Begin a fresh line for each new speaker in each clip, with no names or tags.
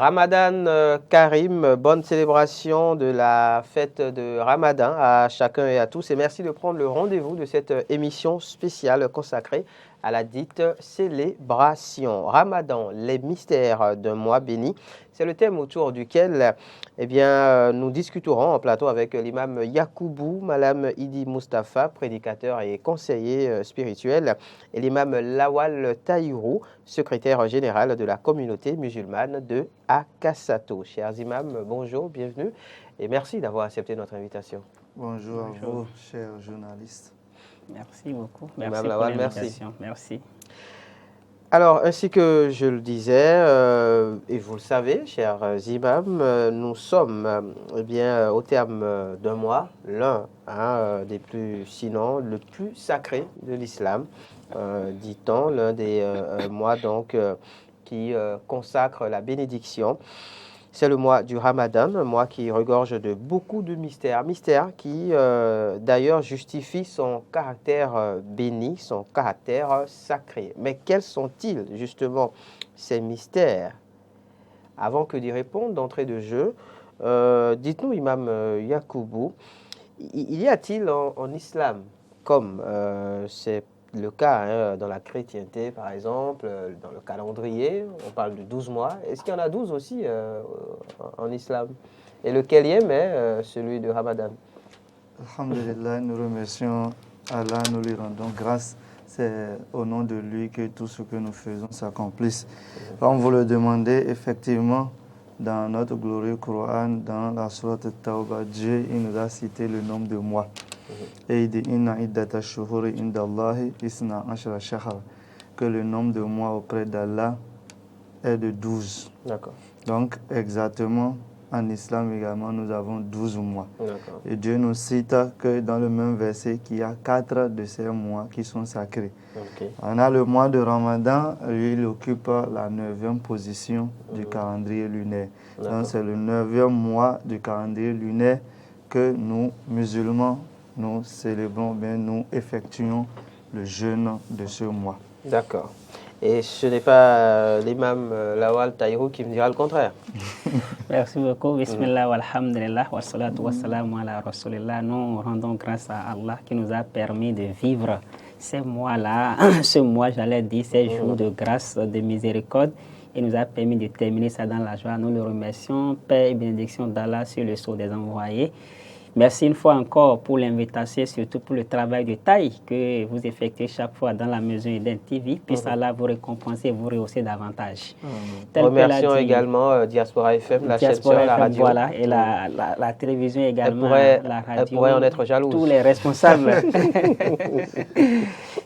Ramadan Karim, bonne célébration de la fête de Ramadan à chacun et à tous. Et merci de prendre le rendez-vous de cette émission spéciale consacrée à la dite célébration. Ramadan, les mystères d'un mois béni. C'est le thème autour duquel nous discuterons en plateau avec l'imam Yakoubou Malam Idi Mustafa, prédicateur et conseiller spirituel, et l'imam Lawal Tahirou, secrétaire général de la communauté musulmane de Akassato. Chers imams, bonjour, bienvenue et merci d'avoir accepté notre invitation.
Bonjour à vous, chers journalistes.
Merci beaucoup.
Merci
pour l'invitation. Merci.
Alors, ainsi que je le disais, et vous le savez, chers imams, nous sommes au terme d'un mois, l'un des plus, sinon le plus sacré de l'islam, dit-on, l'un des mois donc qui consacre la bénédiction. C'est le mois du Ramadan, un mois qui regorge de beaucoup de mystères. Mystères qui, d'ailleurs, justifient son caractère béni, son caractère sacré. Mais quels sont-ils, justement, ces mystères? Avant que d'y répondre, d'entrée de jeu, dites-nous, imam Yakoubou, y a-t-il en islam, comme c'est le cas dans la chrétienté, par exemple, dans le calendrier, on parle de 12 mois. Est-ce qu'il y en a 12 aussi en islam? Et lequel est celui de Ramadan?
Alhamdulillah, nous remercions Allah, nous lui rendons grâce. C'est au nom de lui que tout ce que nous faisons s'accomplisse. Comme vous le demandez, effectivement, dans notre glorieux Coran, dans la sourate Tawbah, Dieu il nous a cité le nombre de mois. Et il dit que le nombre de mois auprès d'Allah est de 12.
D'accord.
Donc, exactement, en islam également, nous avons 12 mois.
D'accord.
Et Dieu nous cite que dans le même verset, qu'il y a 4 de ces mois qui sont sacrés.
Okay.
On a le mois de Ramadan, lui, il occupe la 9e position du calendrier lunaire. Donc, c'est le 9e mois du calendrier lunaire que nous, musulmans, nous célébrons, nous effectuons le jeûne de ce mois.
D'accord. Et ce n'est pas l'imam Lawal Tahirou qui me dira le contraire.
Merci beaucoup. Bismillah, walhamdulillah, wa salatu wa salamu ala rasulillah. Nous rendons grâce à Allah qui nous a permis de vivre ces mois-là, ce mois, j'allais dire, ces jours de grâce, de miséricorde, et nous a permis de terminer ça dans la joie. Nous le remercions. Paix et bénédiction d'Allah sur le sceau des envoyés. Merci une fois encore pour l'invitation, surtout pour le travail de taille que vous effectuez chaque fois dans la maison Eden TV. Puisse Allah vous récompenser et vous rehausser davantage.
Remercions également Diaspora FM, la chaîne sur la radio.
Voilà, et la télévision également, la radio.
Elle pourrait en être jalouse.
Tous les responsables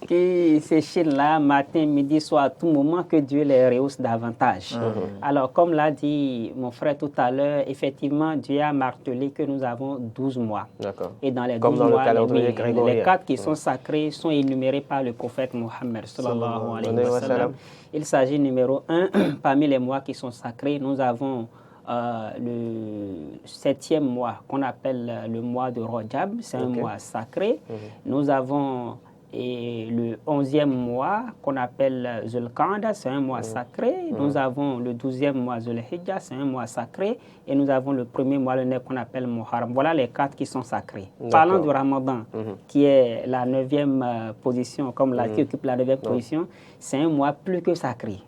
qui s'échillent là, matin, midi, soir, à tout moment, que Dieu les rehausse davantage. Alors, comme l'a dit mon frère tout à l'heure, effectivement, Dieu a martelé que nous avons 12 mois.
D'accord.
Et dans les 12
comme dans
mois,
le calendrier grégorien.
Les 4 qui sont sacrés sont énumérés par le prophète Mohammed sallallahu alayhi wa sallam. Il s'agit numéro 1, parmi les mois qui sont sacrés, nous avons le 7e mois qu'on appelle le mois de Rajab, c'est un mois sacré. Nous avons le 11e mois qu'on appelle Zulqa'da, c'est un mois sacré. Nous avons le 12e mois Zulhijja, c'est un mois sacré. Et nous avons le premier mois lunaire qu'on appelle Muharram. Voilà les 4 qui sont sacrés. Parlons du Ramadan, qui est la 9e position, comme qui occupe la 9e position. C'est un mois plus que sacré.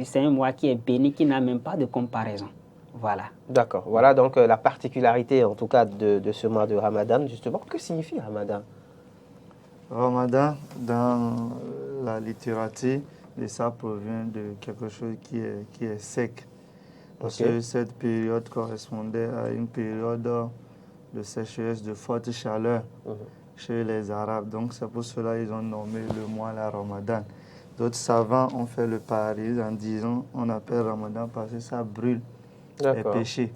C'est un mois qui est béni, qui n'a même pas de comparaison. Voilà.
D'accord. Voilà donc la particularité, en tout cas, de ce mois de Ramadan, justement. Que signifie Ramadan?
Ramadan, dans la littérature, et ça provient de quelque chose qui est sec. Parce que cette période correspondait à une période de sécheresse, de forte chaleur chez les Arabes. Donc c'est pour cela qu'ils ont nommé le mois la Ramadan. D'autres savants ont fait le pari en disant on appelle Ramadan parce que ça brûle les péchés.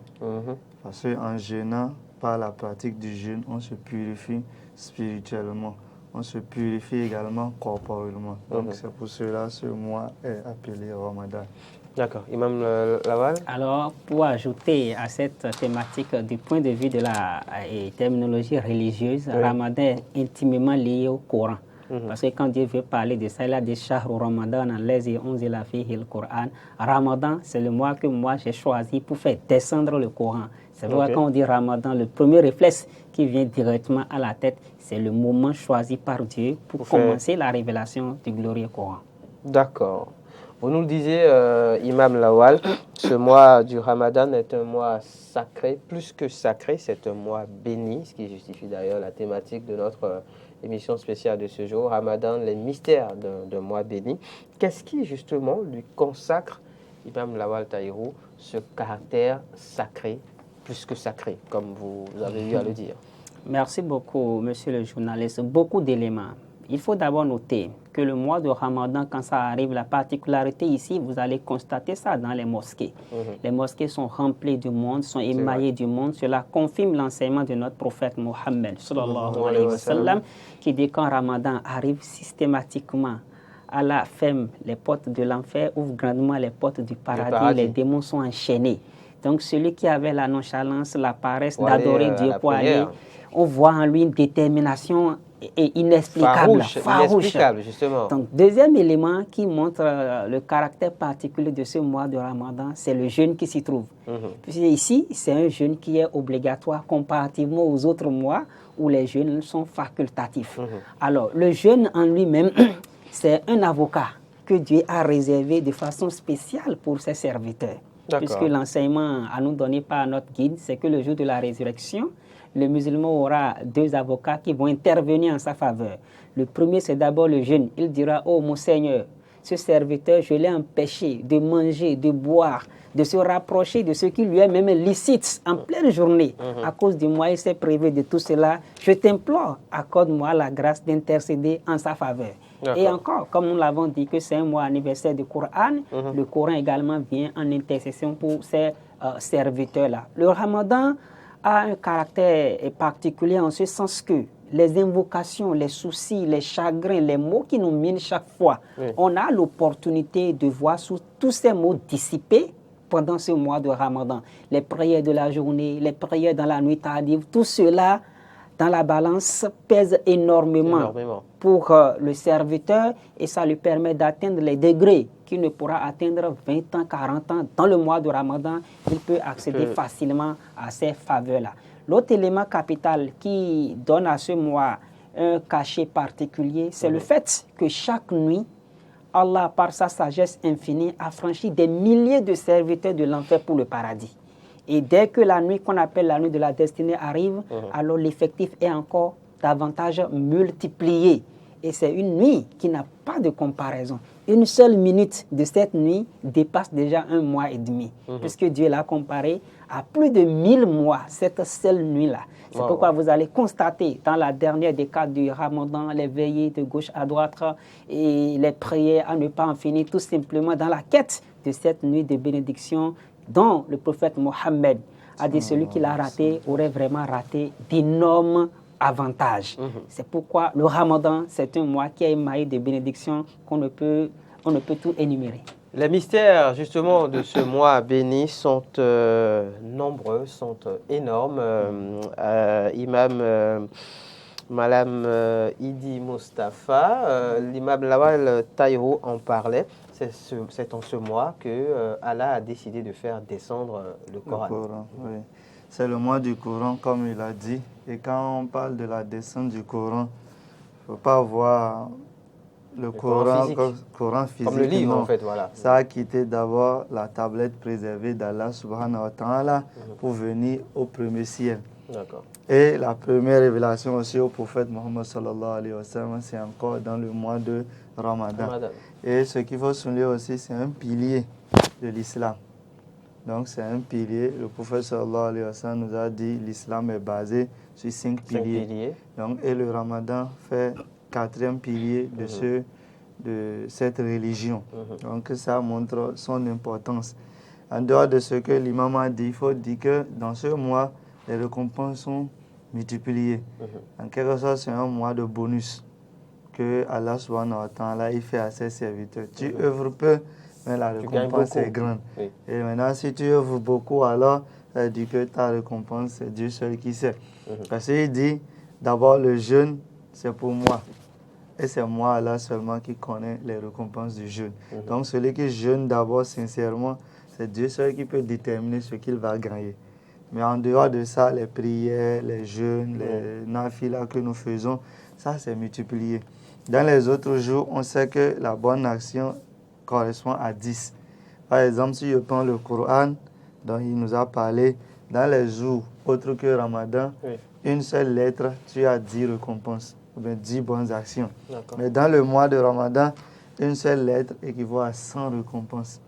Parce qu'en jeûnant, par la pratique du jeûne, on se purifie spirituellement. On se purifie également corporellement. Donc c'est pour cela que ce mois est appelé Ramadan.
D'accord. Imam Lawal?
Alors, pour ajouter à cette thématique du point de vue de la terminologie religieuse, Ramadan est intimement lié au Coran. Parce que quand Dieu veut parler de ça, il a dit Shahru Ramadan, allazi unzila fihi al-Qur'an. Ramadan, c'est le mois que moi j'ai choisi pour faire descendre le Coran. C'est pourquoi quand on dit Ramadan, le premier réflexe qui vient directement à la tête, c'est le moment choisi par Dieu pour commencer la révélation du glorieux Coran.
D'accord. Vous nous le disiez, Imam Lawal, ce mois du Ramadan est un mois sacré, plus que sacré, c'est un mois béni, ce qui justifie d'ailleurs la thématique de notre émission spéciale de ce jour, Ramadan, les mystères d'un mois béni. Qu'est-ce qui justement lui consacre, Imam Lawal Tahirou, ce caractère sacré, plus que sacré, comme vous avez eu à le dire?
Merci beaucoup, monsieur le journaliste. Beaucoup d'éléments. Il faut d'abord noter que le mois de Ramadan, quand ça arrive, la particularité ici, vous allez constater ça dans les mosquées. Les mosquées sont remplies du monde, sont émaillées du monde. Cela confirme l'enseignement de notre prophète Mohammed, sallallahu alayhi wa sallam, qui dit quand Ramadan arrive systématiquement, Allah ferme les portes de l'enfer, ouvre grandement les portes du paradis, les démons sont enchaînés. Donc celui qui avait la nonchalance, la paresse d'adorer Dieu pour aller, on voit en lui une détermination inexplicable, farouche.
Inexplicable, justement.
Donc, deuxième élément qui montre le caractère particulier de ce mois de Ramadan, c'est le jeûne qui s'y trouve. Puis ici, c'est un jeûne qui est obligatoire comparativement aux autres mois où les jeûnes sont facultatifs. Alors, le jeûne en lui-même, c'est un avocat que Dieu a réservé de façon spéciale pour ses serviteurs. Puisque l'enseignement à nous donné par notre guide, c'est que le jour de la résurrection, le musulman aura deux avocats qui vont intervenir en sa faveur. Le premier, c'est d'abord le jeûne. Il dira, oh mon Seigneur, ce serviteur, je l'ai empêché de manger, de boire, de se rapprocher de ce qui lui est même licite en pleine journée. À cause de moi, il s'est privé de tout cela. Je t'implore, accorde-moi la grâce d'intercéder en sa faveur. Et encore, comme nous l'avons dit que c'est un mois anniversaire du Coran, le Coran également vient en intercession pour ces serviteurs-là. Le Ramadan a un caractère particulier en ce sens que les invocations, les soucis, les chagrins, les maux qui nous minent chaque fois, on a l'opportunité de voir tous ces maux dissipés pendant ce mois de Ramadan. Les prières de la journée, les prières dans la nuit tardive, tout cela dans la balance pèse énormément. Pour le serviteur et ça lui permet d'atteindre les degrés qu'il ne pourra atteindre 20 ans, 40 ans. Dans le mois de Ramadan, il peut accéder facilement à ces faveurs-là. L'autre élément capital qui donne à ce mois un cachet particulier, c'est le fait que chaque nuit, Allah, par sa sagesse infinie, a franchi des milliers de serviteurs de l'enfer pour le paradis. Et dès que la nuit qu'on appelle la nuit de la destinée arrive, alors l'effectif est encore davantage multiplié. Et c'est une nuit qui n'a pas de comparaison. Une seule minute de cette nuit dépasse déjà 1 mois et demi. Puisque Dieu l'a comparé à plus de 1000 mois, cette seule nuit-là. C'est pourquoi vous allez constater dans la dernière décade du Ramadan, les veillées de gauche à droite et les prières à ne pas en finir, tout simplement dans la quête de cette nuit de bénédiction dont le prophète Mohammed a dit celui qui l'a raté aurait vraiment raté d'énormes avantages. C'est pourquoi le Ramadan, c'est un mois qui est émaillé de bénédictions qu'on ne peut tout énumérer.
Les mystères, justement, de ce mois béni sont nombreux, sont énormes. Imam Malam Idi Mustafa, l'imam Lawal Tahirou en parlait. C'est en ce mois que Allah a décidé de faire descendre le Coran.
Oui. C'est le mois du Coran, comme il a dit. Et quand on parle de la descente du Coran, il ne faut pas voir le Coran physique.
Comme le livre,
non.
en fait, voilà.
Ça a quitté d'abord la tablette préservée d'Allah subhanahu wa ta'ala pour venir au premier ciel. Et la première révélation aussi au prophète Mohammed sallallahu alayhi wa sallam, c'est encore dans le mois de Ramadan. Et ce qu'il faut souligner aussi, c'est un pilier de l'islam. Donc c'est un pilier. Le prophète sallallahu alayhi wa sallam nous a dit l'islam est basé sur 5 piliers. Donc, et le Ramadan fait 4e pilier de cette religion. Donc ça montre son importance. En dehors de ce que l'imam a dit, il faut dire que dans ce mois, les récompenses sont multipliées. En quelque sorte, c'est un mois de bonus que Allah subhanahu wa ta'ala fait à ses serviteurs. Tu œuvres peu, mais la récompense est grande. Et maintenant, si tu œuvres beaucoup, alors ça dit que ta récompense, c'est Dieu seul qui sait. Parce qu'il dit, d'abord, le jeûne, c'est pour moi. Et c'est moi là seulement qui connais les récompenses du jeûne. Donc celui qui jeûne d'abord sincèrement, c'est Dieu seul qui peut déterminer ce qu'il va gagner. Mais en dehors de ça, les prières, les jeûnes, les nafilas que nous faisons, ça c'est multiplié. Dans les autres jours, on sait que la bonne action correspond à 10. Par exemple, si je prends le Coran, dont il nous a parlé, dans les jours autres que Ramadan, une seule lettre, tu as 10 récompenses, ou bien 10 bonnes actions. Mais dans le mois de Ramadan, une seule lettre équivaut à 100 récompenses.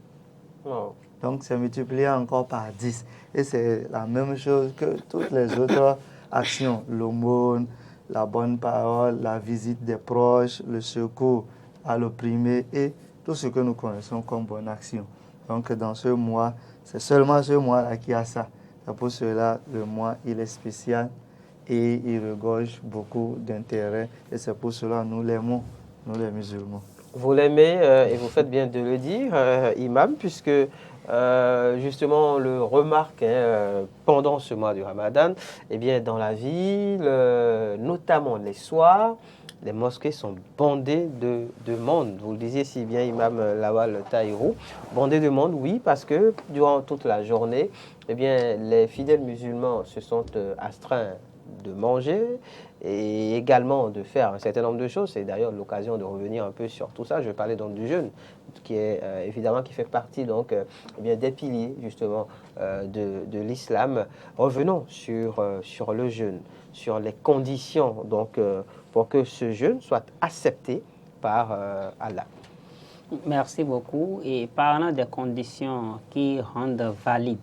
Donc, c'est multiplié encore par 10. Et c'est la même chose que toutes les autres actions. L'aumône, la bonne parole, la visite des proches, le secours à l'opprimé et tout ce que nous connaissons comme bonne action. Donc, dans ce mois, c'est seulement ce mois-là qui a ça. C'est pour cela le mois, il est spécial et il regorge beaucoup d'intérêt. Et c'est pour cela nous l'aimons, nous les musulmans.
Vous l'aimez et vous faites bien de le dire, imam, puisque justement on le remarque pendant ce mois du Ramadan, eh bien dans la ville, notamment les soirs, les mosquées sont bondées de monde. Vous le disiez si bien, imam Lawal Tahirou, bondées de monde, oui, parce que durant toute la journée, eh bien les fidèles musulmans se sont astreints de manger et également de faire un certain nombre de choses. C'est d'ailleurs l'occasion de revenir un peu sur tout ça. Je vais parler donc du jeûne, qui est évidemment qui fait partie donc eh bien des piliers justement de l'islam. Revenons sur le jeûne, sur les conditions donc pour que ce jeûne soit accepté par Allah.
Merci beaucoup. Et parlant des conditions qui rendent valide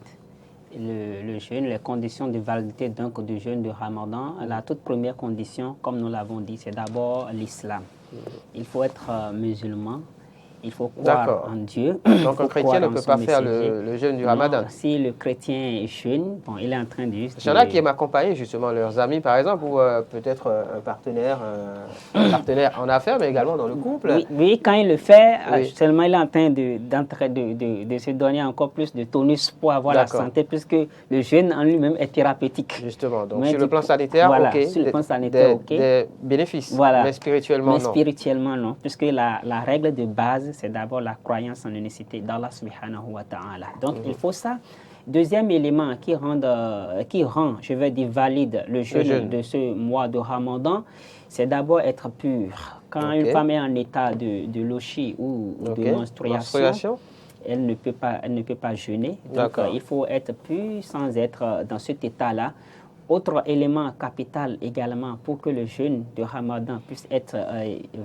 le jeûne, les conditions de validité donc du jeûne de Ramadan, la toute première condition, comme nous l'avons dit, c'est d'abord l'islam. Il faut être musulman, il faut croire en Dieu.
Donc un chrétien ne peut pas faire le jeûne du Ramadan.
Non, si le chrétien jeûne, bon, il est en train de juste...
Il y en a qui aiment accompagner justement leurs amis par exemple, ou peut-être un partenaire en affaires, mais également dans le couple.
Oui, quand il le fait, seulement il est en train de se donner encore plus de tonus pour avoir la santé, puisque le jeûne en lui-même est thérapeutique.
Justement, donc sur le plan sanitaire,
voilà, sur le plan sanitaire,
des bénéfices,
voilà.
Mais spirituellement, non.
Mais spirituellement, non, puisque la règle de base, c'est d'abord la croyance en l'unicité d'Allah subhanahu wa ta'ala. Donc, il faut ça. Deuxième élément qui rend, je vais dire, valide le jeûne de ce mois de Ramadan, c'est d'abord être pur. Quand une femme est en état de lochi ou de menstruation, elle ne peut pas jeûner. Donc, il faut être pur sans être dans cet état-là. Autre élément capital également pour que le jeûne de Ramadan puisse être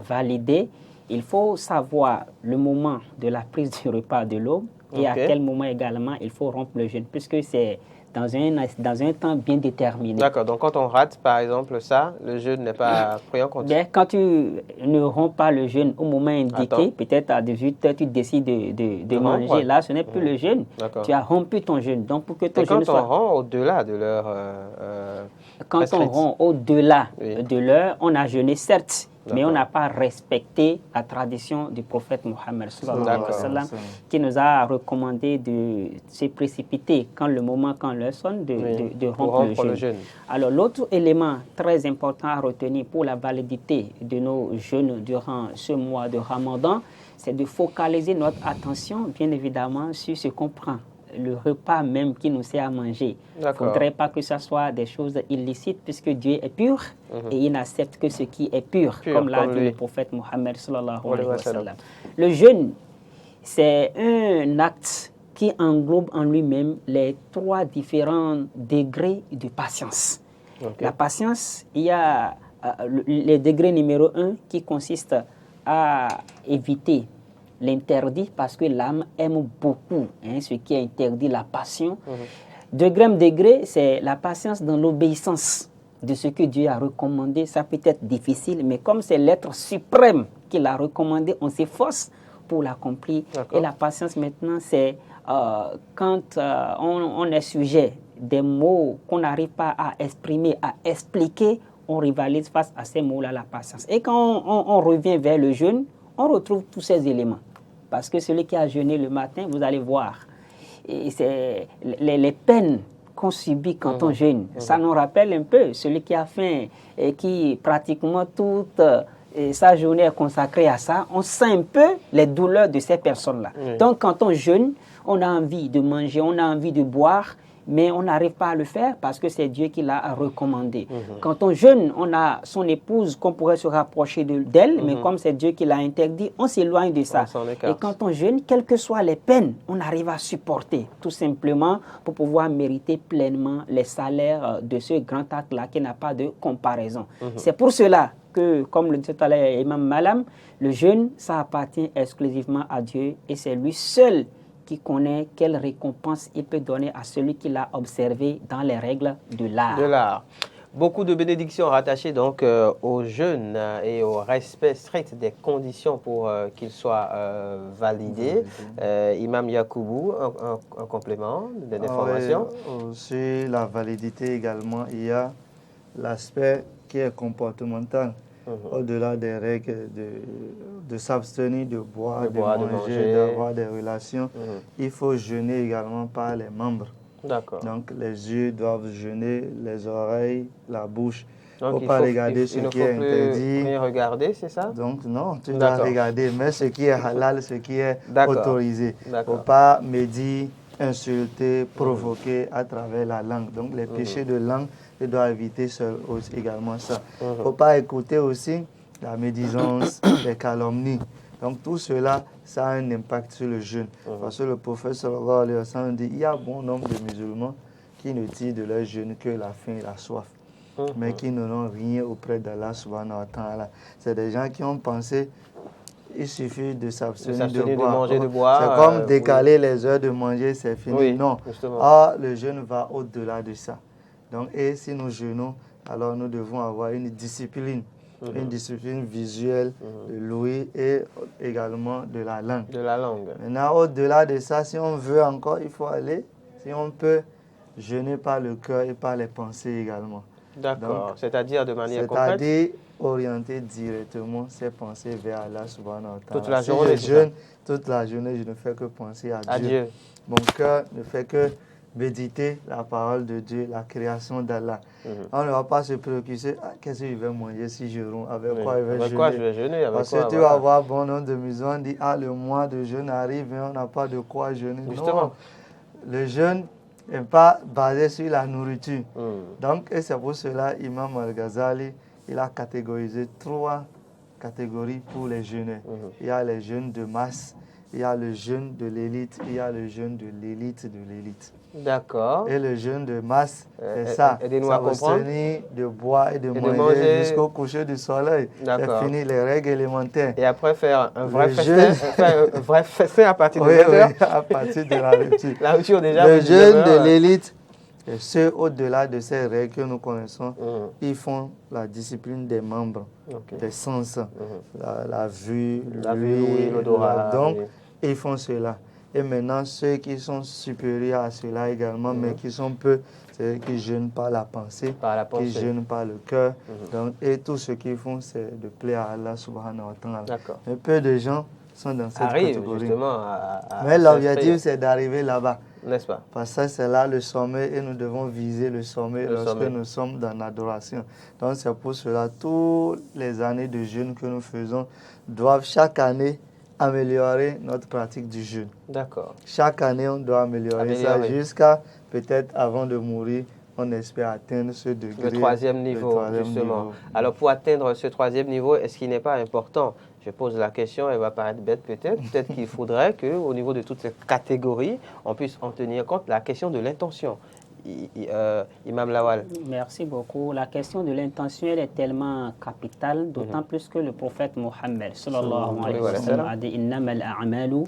validé, il faut savoir le moment de la prise du repas de l'aube et à quel moment également il faut rompre le jeûne, puisque c'est dans un temps bien déterminé.
D'accord, donc quand on rate par exemple ça, le jeûne n'est pas pris en compte.
Bien, quand tu ne romps pas le jeûne au moment indiqué, peut-être à 18h, tu décides de manger, là ce n'est plus le jeûne, tu as rompu ton jeûne. Donc pour que ton jeûne soit...
Quand on rompt au-delà de l'heure
Quand on rompt au-delà de l'heure, on a jeûné certes, mais on n'a pas respecté la tradition du prophète Mohammed qui nous a recommandé de se précipiter quand l'heure sonne, de rompre le jeûne. Alors l'autre élément très important à retenir pour la validité de nos jeûnes durant ce mois de Ramadan, c'est de focaliser notre attention bien évidemment sur ce qu'on prend. Le repas même qui nous sert à manger. Il ne faudrait pas que ce soit des choses illicites puisque Dieu est pur et il n'accepte que ce qui est pur comme l'a dit le prophète Mohammed sallallahu alayhi wa sallam. Le jeûne, c'est un acte qui englobe en lui-même les 3 différents degrés de patience. La patience, il y a le degré numéro 1 qui consiste à éviter l'interdit parce que l'âme aime beaucoup ce qui est interdit, la passion. Degré, c'est la patience dans l'obéissance de ce que Dieu a recommandé. Ça peut être difficile, mais comme c'est l'être suprême qui l'a recommandé, on s'efforce pour l'accomplir. Et la patience maintenant, c'est quand on est sujet des mots qu'on n'arrive pas à exprimer, à expliquer, on rivalise face à ces mots-là, la patience. Et quand on revient vers le jeûne, on retrouve tous ces éléments. Parce que celui qui a jeûné le matin, vous allez voir, et c'est les peines qu'on subit quand on jeûne. Ça nous rappelle un peu celui qui a faim et qui pratiquement toute sa journée est consacrée à ça, on sent un peu les douleurs de ces personnes-là. Oui. Donc, quand on jeûne, on a envie de manger, on a envie de boire, mais on n'arrive pas à le faire parce que c'est Dieu qui l'a recommandé. Quand on jeûne, on a son épouse qu'on pourrait se rapprocher d'elle, mais comme c'est Dieu qui l'a interdit, on s'éloigne de ça. Et quand on jeûne, quelles que soient les peines, on arrive à supporter, tout simplement pour pouvoir mériter pleinement les salaires de ce grand acte-là qui n'a pas de comparaison. C'est pour cela que, comme le disait tout à l'heure Imam Malam, le jeûne, ça appartient exclusivement à Dieu et c'est lui seul qui connaît quelle récompense il peut donner à celui qui l'a observé dans les règles de l'art.
Beaucoup de bénédictions rattachées donc au jeûne et au respect strict des conditions pour qu'il soit validé. Imam Yacoubou, un complément d'information.
Sur la validité également, il y a l'aspect qui est comportemental. Au-delà des règles de s'abstenir de boire, de manger, d'avoir des relations, il faut jeûner également par les membres.
D'accord.
Donc les yeux doivent jeûner, les oreilles, la bouche. Il ne faut pas regarder ce qui est interdit.
Il ne faut plus regarder, c'est ça?
Donc non, tu dois regarder, mais ce qui est halal, ce qui est autorisé. Il ne faut pas médire, insulter, provoquer à travers la langue. Donc les péchés de langue, il doit éviter également ça. Il ne faut pas écouter aussi la médisance, les calomnies. Donc tout cela, ça a un impact sur le jeûne. Parce que le prophète sallallahu alayhi wa sallam dit, il y a bon nombre de musulmans qui ne tirent de leur jeûne que la faim et la soif, mais qui n'ont rien auprès d'Allah subhanahu wa ta'ala. C'est des gens qui ont pensé il suffit de s'abstenir de
manger, de boire.
C'est comme décaler les heures de manger, c'est fini.
Oui,
non. Le jeûne va au-delà de ça. Donc, et si nous jeûnons, alors nous devons avoir une discipline visuelle de l'ouïe et également de la langue. Maintenant, au-delà de ça, si on veut encore, il faut aller, si on peut, jeûner par le cœur et par les pensées également.
D'accord, c'est-à-dire de manière concrète?
C'est-à-dire orienter directement ses pensées vers Allah subhanahu wa ta'ala.
Toute la journée,
si je jeûne, toute la journée, je ne fais que penser à Dieu. Mon cœur ne fait que méditer la parole de Dieu, la création d'Allah. On ne va pas se préoccuper, qu'est-ce que je vais manger si je romps, avec quoi je vais jeûner. Parce que tu vas avoir bon nombre de musulmans qui disent, le mois de jeûne arrive et on n'a pas de quoi jeûner.
Justement.
Non, le jeûne n'est pas basé sur la nourriture. Donc, et c'est pour cela, Imam Al-Ghazali, il a catégorisé 3 catégories pour les jeûneurs. Il y a les jeûnes de masse, il y a le jeûne de l'élite, il y a le jeûne de l'élite de l'élite.
D'accord.
Et le jeûne de masse, c'est ça.
Aidez-nous à comprendre.
De boire et de manger jusqu'au coucher du soleil. C'est fini, les règles élémentaires.
Et après faire un vrai festin à partir de 20h.
Oui, à partir de la rupture.
La rupture déjà.
Le jeûne de l'élite, et ceux au-delà de ces règles que nous connaissons, ils font la discipline des membres, des sens, la vue, l'odorat. Donc, ils font cela. Et maintenant, ceux qui sont supérieurs à cela également, mais qui sont peu, c'est qui jeûnent par la pensée, qui jeûnent par le cœur. Donc, et tout ce qu'ils font, c'est de plaire à Allah subhanahu wa ta'ala. Mais peu de gens sont dans cette catégorie. Mais l'objectif, c'est d'arriver là-bas.
N'est-ce pas?
Parce que c'est là le sommet et nous devons viser le sommet lorsque nous sommes dans l'adoration. Donc, c'est pour cela, toutes les années de jeûne que nous faisons doivent chaque année améliorer notre pratique du jeûne.
D'accord.
Chaque année, on doit améliorer ça jusqu'à peut-être avant de mourir, on espère atteindre ce degré.
Le 3e niveau, justement. Alors, pour atteindre ce 3e niveau, est-ce qu'il n'est pas important? Je pose la question, elle va paraître bête peut-être. Peut-être qu'il faudrait qu'au niveau de toutes ces catégories, on puisse en tenir compte la question de l'intention. Imam Lawal.
Merci beaucoup. La question de l'intention, elle est tellement capitale, d'autant plus que le prophète Mohammed sallallahu alayhi wa sallam a dit innamal a'malu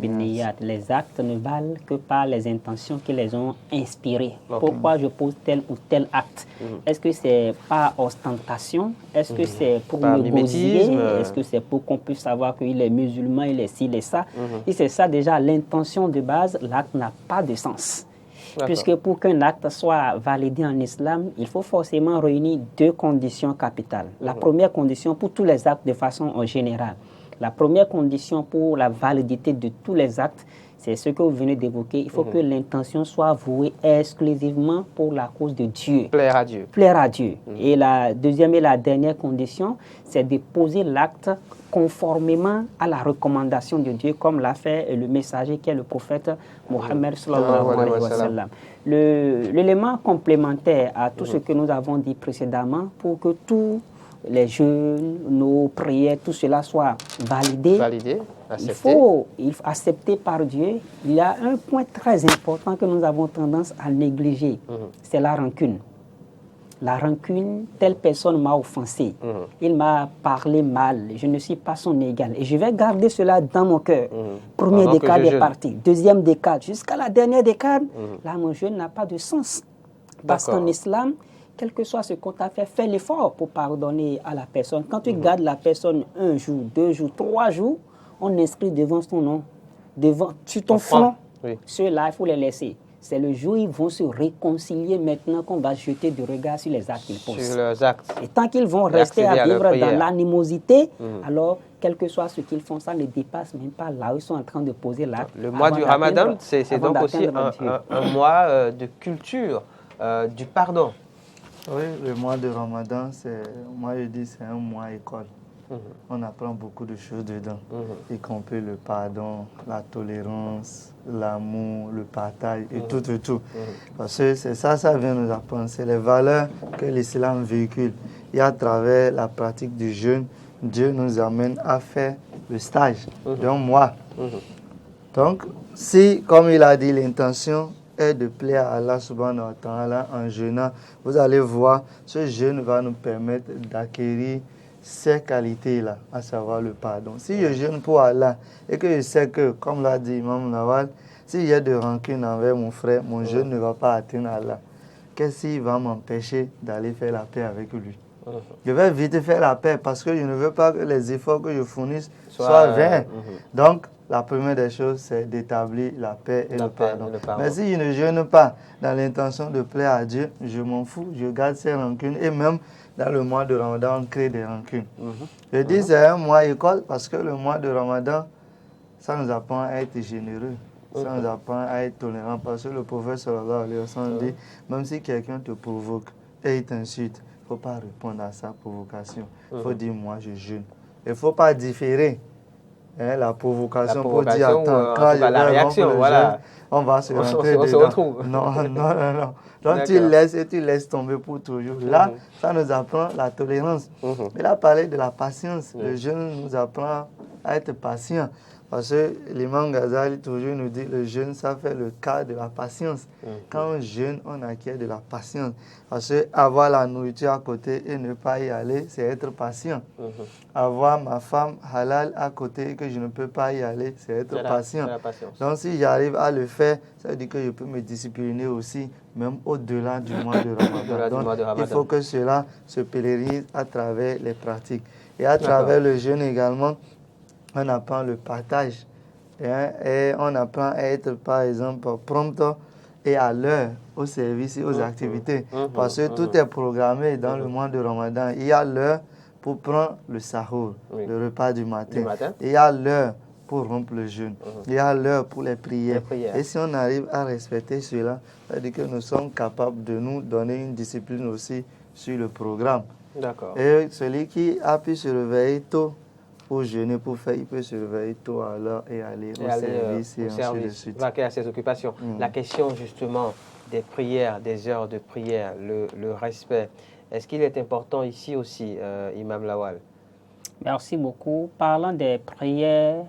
binniyat. Les actes ne valent que par les intentions qui les ont inspirés. Pourquoi je pose tel ou tel acte? Est-ce que c'est par ostentation? Est-ce que c'est pour me gosiller? Est-ce que c'est pour qu'on puisse savoir qu'il est musulman, il est ci, il est ça? Si c'est ça déjà, l'intention de base, l'acte n'a pas de sens. Puisque pour qu'un acte soit validé en islam, il faut forcément réunir 2 conditions capitales. La première condition pour tous les actes de façon générale. La première condition pour la validité de tous les actes, c'est ce que vous venez d'évoquer. Il faut que l'intention soit vouée exclusivement pour la cause de Dieu.
Plaire à Dieu.
Plaire à Dieu. Et la deuxième et la dernière condition, c'est de poser l'acte conformément à la recommandation de Dieu, comme l'a fait le messager qui est le prophète Mohammed sallallahu alayhi wa sallam. L'élément complémentaire à tout ce que nous avons dit précédemment, pour que tous les jeûnes, nos prières, tout cela soit validé, il faut accepter par Dieu. Il y a un point très important que nous avons tendance à négliger, c'est la rancune. La rancune, telle personne m'a offensé, il m'a parlé mal, je ne suis pas son égal. Et je vais garder cela dans mon cœur. Premier décade est parti, deuxième décade, jusqu'à la dernière décade, là mon jeûne n'a pas de sens. Parce qu'en islam, quel que soit ce qu'on t'a fait, fais l'effort pour pardonner à la personne. Quand tu gardes la personne 1 jour, 2 jours, 3 jours, on inscrit devant son nom, sur ton front. Ceux-là, il faut les laisser. C'est le jour où ils vont se réconcilier maintenant qu'on va jeter du regard sur les actes qu'ils posent.
Sur leurs actes.
Et tant qu'ils vont rester à vivre dans l'animosité, alors, quel que soit ce qu'ils font, ça ne dépasse même pas là où ils sont en train de poser l'acte.
Le mois du Ramadan, c'est donc aussi un mois de culture, du pardon.
Oui, le mois de Ramadan, moi je dis c'est un mois école. On apprend beaucoup de choses dedans, y compris le pardon, la tolérance, l'amour, le partage et tout. Parce que c'est ça vient nous apprendre. C'est les valeurs que l'islam véhicule. Et à travers la pratique du jeûne, Dieu nous amène à faire le stage d'un mois. Donc, si, comme il a dit, l'intention est de plaire à Allah subhanahu wa ta'ala en jeûnant, vous allez voir, ce jeûne va nous permettre d'acquérir ces qualités-là, à savoir le pardon. Si je jeûne pour Allah et que je sais que, comme l'a dit Imam Lawal, s'il y a de rancune envers mon frère, mon jeûne ne va pas atteindre Allah. Qu'est-ce qui va m'empêcher d'aller faire la paix avec lui? Je vais vite faire la paix parce que je ne veux pas que les efforts que je fournisse soient vains. Donc, la première des choses, c'est d'établir la paix et le pardon. Mais si je ne jeûne pas dans l'intention de plaire à Dieu, je m'en fous, je garde ces rancunes et même dans le mois de Ramadan, on crée des rancunes. Je dis c'est un mois école parce que le mois de Ramadan, ça nous apprend à être généreux, ça nous apprend à être tolérant. Parce que le prophète sallallahu alayhi wa sallam dit, même si quelqu'un te provoque et il t'insulte, il ne faut pas répondre à sa provocation. Il faut dire moi je jeûne. Il ne faut pas différer la provocation pour dire attends, quand
la réaction,
jeûne, on va se rentrer dedans.
On se retrouve.
Non. Donc tu laisses tomber pour toujours. Là, ça nous apprend la tolérance. Il a parlé de la patience. Le jeûne nous apprend à être patient. Parce que l'imam Ghazali toujours nous dit le jeûne, ça fait le cas de la patience. Quand on jeûne, on acquiert de la patience. Parce que avoir la nourriture à côté et ne pas y aller, c'est être patient. Avoir ma femme halal à côté et que je ne peux pas y aller, c'est être patient. Donc si j'arrive à le faire, ça veut dire que je peux me discipliner aussi, même au-delà du mois de Ramadan. Donc, il faut que cela se pèlerinise à travers les pratiques. Et à travers le jeûne également, on apprend le partage et on apprend à être, par exemple, prompt et à l'heure au service et aux activités. Parce que tout est programmé dans le mois de Ramadan. Il y a l'heure pour prendre le sahur, le repas du matin. Il y a l'heure pour rompre le jeûne. Il y a l'heure pour les prières. Et si on arrive à respecter cela, ça veut dire que nous sommes capables de nous donner une discipline aussi sur le programme. Et celui qui a pu se réveiller tôt, pour jeûner, pour faire, il peut se réveiller tôt à l'heure et aller au service et ainsi de suite.
Vaquer à ses occupations. La question justement des prières, des heures de prière, le respect, est-ce qu'il est important ici aussi, Imam Lawal?
Merci beaucoup. Parlant des prières,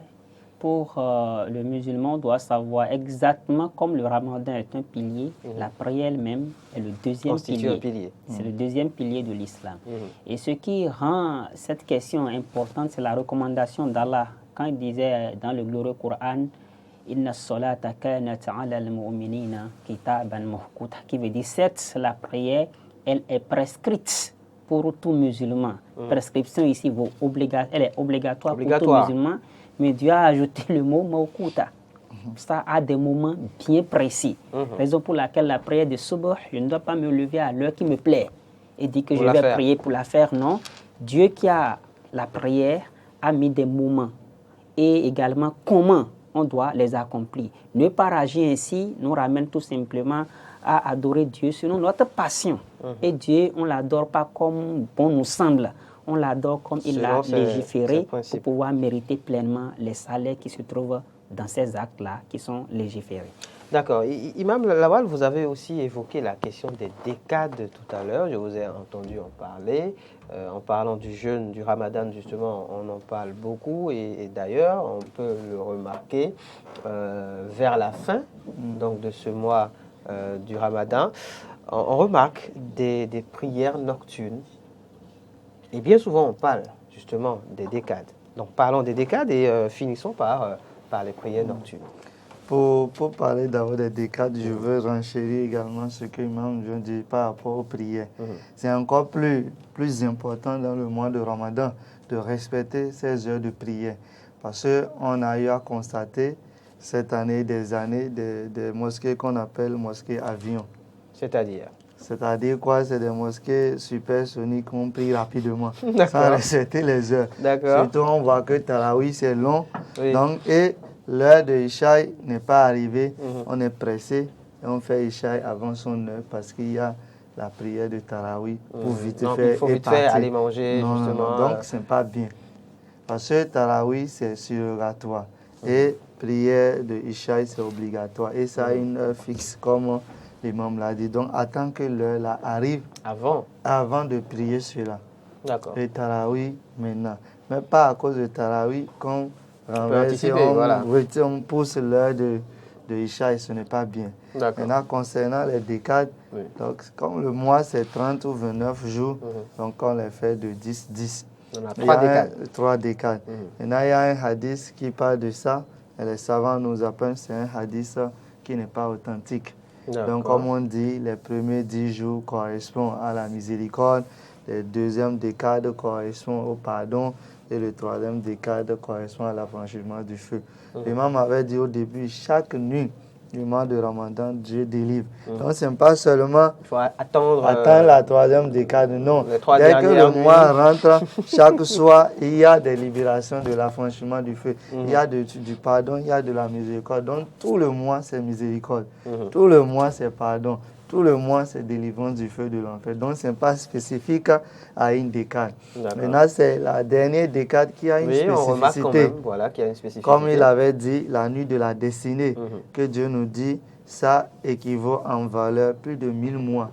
pour le musulman doit savoir exactement comme le Ramadan est un pilier, la prière elle-même est le deuxième pilier. C'est le deuxième pilier de l'islam. Et ce qui rend cette question importante, c'est la recommandation d'Allah. Quand il disait dans le glorieux Coran, Inna salata kanat ala al-mu'minina kitaban mawquta, qui veut dire certes la prière, elle est prescrite pour tout musulman. Prescription ici, elle est obligatoire pour tout musulman. Mais Dieu a ajouté le mot mawquta. Ça a des moments bien précis. Raison pour laquelle la prière de Subh, je ne dois pas me lever à l'heure qui me plaît et dire que je vais prier pour la faire. Non. Dieu qui a la prière a mis des moments et également comment on doit les accomplir. Ne pas agir ainsi nous ramène tout simplement à adorer Dieu selon notre passion. Et Dieu, on ne l'adore pas comme bon nous semble. On l'adore comme il l'a légiféré pour pouvoir mériter pleinement les salaires qui se trouvent dans ces actes-là qui sont légiférés.
D'accord. Imam Lawal, vous avez aussi évoqué la question des décades tout à l'heure. Je vous ai entendu en parler. En parlant du jeûne, du Ramadan, justement, on en parle beaucoup. Et d'ailleurs, on peut le remarquer vers la fin donc, de ce mois du Ramadan. On remarque des prières nocturnes. Et bien souvent, on parle justement des décades. Donc, parlons des décades et finissons par les prières nocturnes.
Pour parler d'abord des décades, je veux renchérir également ce que l'imam vient de dire par rapport aux prières. C'est encore plus important dans le mois de Ramadan de respecter ces heures de prière. Parce qu'on a eu à constater cette année, des mosquées qu'on appelle mosquées avions. C'est-à-dire quoi? C'est des mosquées supersoniques qu'on prie rapidement, sans respecter les heures. Surtout, on voit que Taraweeh, c'est long. Oui. Donc, et l'heure de Ishaï n'est pas arrivée. On est pressé et on fait Ishaï avant son heure parce qu'il y a la prière de Taraweeh pour vite faire.
Il faut vite faire aller manger, justement.
Donc, ce n'est pas bien. Parce que Taraweeh, c'est surrogatoire. Et prière de Ishaï, c'est obligatoire. Et ça a une heure fixe, comme l'imam l'a dit. Donc, attends que l'heure là arrive avant de prier cela.
D'accord.
Et Taraweeh maintenant. Mais pas à cause de Taraweeh, qu'on renverse, on pousse l'heure de Ishaï, ce n'est pas bien. Maintenant, concernant les décades, donc, comme le mois c'est 30 ou 29 jours, donc on les fait de 10.
On a
3 décades. Maintenant, il y a un hadith qui parle de ça, et les savants nous apprennent que c'est un hadith qui n'est pas authentique. Donc, comme on dit, les premiers 10 jours correspondent à la miséricorde, les deuxièmes décades correspondent au pardon, et le troisième décade correspond à l'affranchissement du feu. L'imam avait dit au début, chaque nuit du mois de Ramadan, Dieu délivre. Donc, ce n'est pas seulement attendre la troisième décade, non. Dès que le mois rentre, chaque soir, il y a des libérations de l'affranchissement du feu. Il y a du pardon, il y a de la miséricorde. Donc, tout le mois, c'est miséricorde. Tout le mois, c'est pardon. Tout le mois, c'est délivrance du feu de l'enfer. Donc, ce n'est pas spécifique à une décade. Maintenant, c'est la dernière décade qui a une spécificité.
On remarque quand même, voilà, qu'il y a une spécificité.
Comme il avait dit, la nuit de la destinée, que Dieu nous dit, ça équivaut en valeur plus de 1000 mois.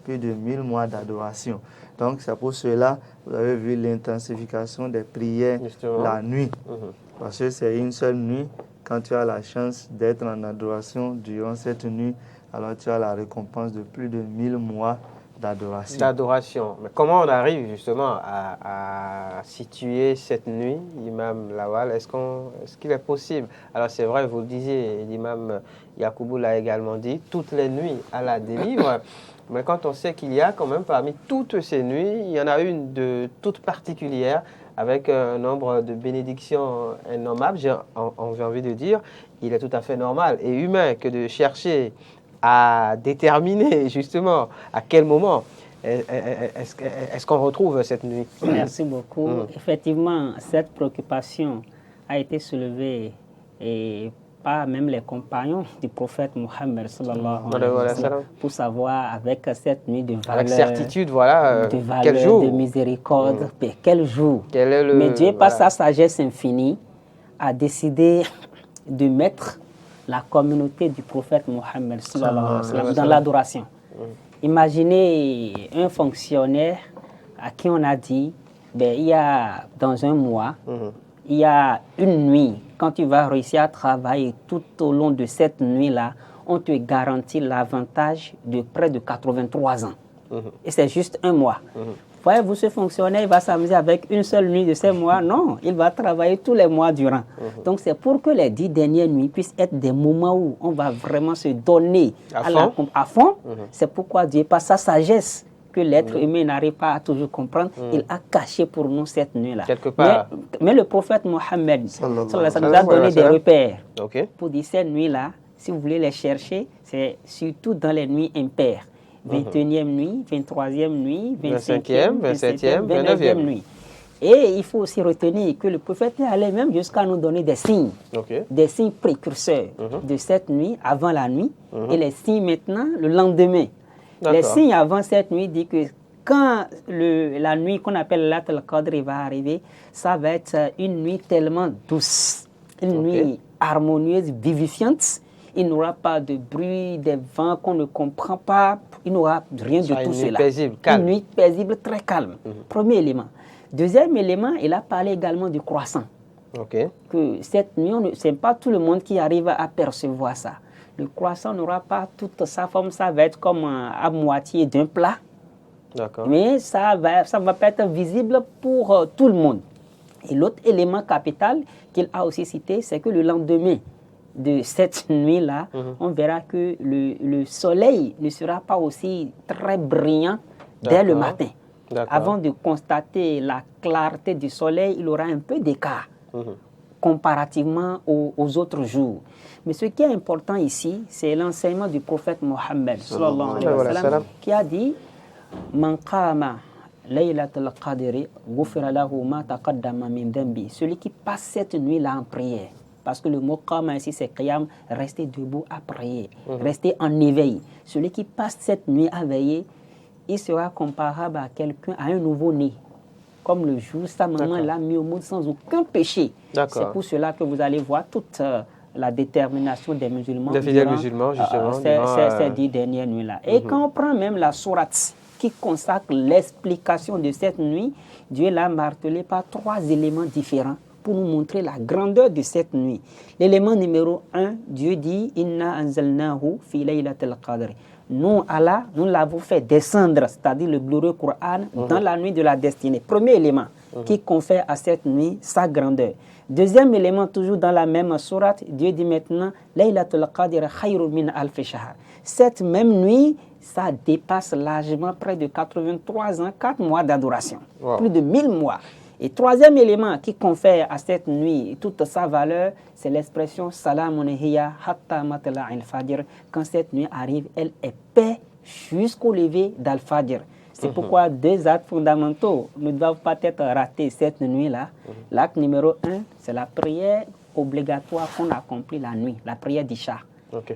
Plus de 1000 mois d'adoration. Donc, c'est pour cela, vous avez vu l'intensification des prières la nuit. Parce que c'est une seule nuit. Quand tu as la chance d'être en adoration durant cette nuit, alors tu as la récompense de plus de 1000 mois d'adoration.
Mais comment on arrive justement à situer cette nuit, Imam Lawal? Est-ce qu'il est possible? Alors c'est vrai, vous le disiez, l'imam Yacoubou l'a également dit, toutes les nuits Allah délivre. Mais quand on sait qu'il y a quand même parmi toutes ces nuits, il y en a une de toute particulière, avec un nombre de bénédictions innommables, j'ai envie de dire, il est tout à fait normal et humain que de chercher à déterminer justement à quel moment est-ce qu'on retrouve cette nuit.
Merci beaucoup. Effectivement, cette préoccupation a été soulevée par même les compagnons du prophète Mohammed sallallahu alayhi wa sallam, pour savoir avec cette nuit de valeur,
avec certitude, voilà,
de valeur,
quel jour,
de miséricorde, quel jour.
Quel est
Mais Dieu, par sa sagesse infinie, a décidé de mettre la communauté du prophète Mohammed sallallahu alayhi wa sallam dans l'adoration. Imaginez un fonctionnaire à qui on a dit, il y a dans un mois, il y a une nuit, quand tu vas réussir à travailler tout au long de cette nuit-là, on te garantit l'avantage de près de 83 ans. Et c'est juste un mois. Voyez-vous, ce fonctionnaire, il va s'amuser avec une seule nuit de ces mois? Non, il va travailler tous les mois durant. Donc c'est pour que les 10 dernières nuits puissent être des moments où on va vraiment se donner à fond. C'est pourquoi Dieu, par sa sagesse, que l'être humain n'arrive pas à toujours comprendre, il a caché pour nous cette nuit-là.
Quelque part.
Mais le prophète Mohammed nous a donné des repères pour dire cette nuit-là, si vous voulez les chercher, c'est surtout dans les nuits impaires. 21e nuit, 23e nuit, 25e, 27e, 29e nuit. Et il faut aussi retenir que le prophète est allé même jusqu'à nous donner des signes, des signes précurseurs de cette nuit, avant la nuit, et les signes maintenant, le lendemain. Les signes avant cette nuit disent que quand la nuit qu'on appelle Laylatul Qadr va arriver, ça va être une nuit tellement douce, une nuit harmonieuse, vivifiante. Il n'y aura pas de bruit, des vents qu'on ne comprend pas, il n'y aura rien de tout cela. Une nuit paisible, très calme. Premier élément. Deuxième élément, il a parlé également du croissant. Que cette nuit, ce n'est pas tout le monde qui arrive à percevoir ça. Le croissant n'aura pas toute sa forme, ça va être comme à moitié d'un plat. Mais ça va pas être visible pour tout le monde. Et l'autre élément capital qu'il a aussi cité, c'est que le lendemain de cette nuit-là, on verra que le soleil ne sera pas aussi très brillant dès le matin. Avant de constater la clarté du soleil, il aura un peu d'écart comparativement aux autres jours. Mais ce qui est important ici, c'est l'enseignement du prophète Mohammed qui a dit Man qama laylatul qadri ghufira lahu ma taqaddama min dhanbi. Celui qui passe cette nuit-là en prière. Parce que le mot qama ici, c'est qiyam, rester debout à prier, rester en éveil. Celui qui passe cette nuit à veiller, il sera comparable à quelqu'un, à un nouveau-né. Comme le jour, sa maman l'a mis au monde sans aucun péché. C'est pour cela que vous allez voir toute la détermination des musulmans.
Des fidèles musulmans, justement.
Ces 10 dernières nuits-là. Et quand on prend même la sourate qui consacre l'explication de cette nuit, Dieu l'a martelé par 3 éléments différents pour nous montrer la grandeur de cette nuit. L'élément numéro 1, Dieu dit « Inna anzalnahu fi laylatil qadr ». Nous, Allah, nous l'avons fait descendre, c'est-à-dire le glorieux Coran, dans la nuit de la destinée. Premier élément qui confère à cette nuit sa grandeur. Deuxième élément, toujours dans la même sourate, Dieu dit maintenant « Laylatul qadr khayrun min alfi shahr ». Cette même nuit, ça dépasse largement près de 83 ans, 4 mois d'adoration, plus de 1000 mois. Et troisième élément qui confère à cette nuit toute sa valeur, c'est l'expression Salamun hiya hatta matla'il fajr. Quand cette nuit arrive, elle est paix jusqu'au lever d'Al-Fajr. C'est pourquoi 2 actes fondamentaux ne doivent pas être ratés cette nuit-là. L'acte numéro 1, c'est la prière obligatoire qu'on accomplit la nuit, la prière d'Isha.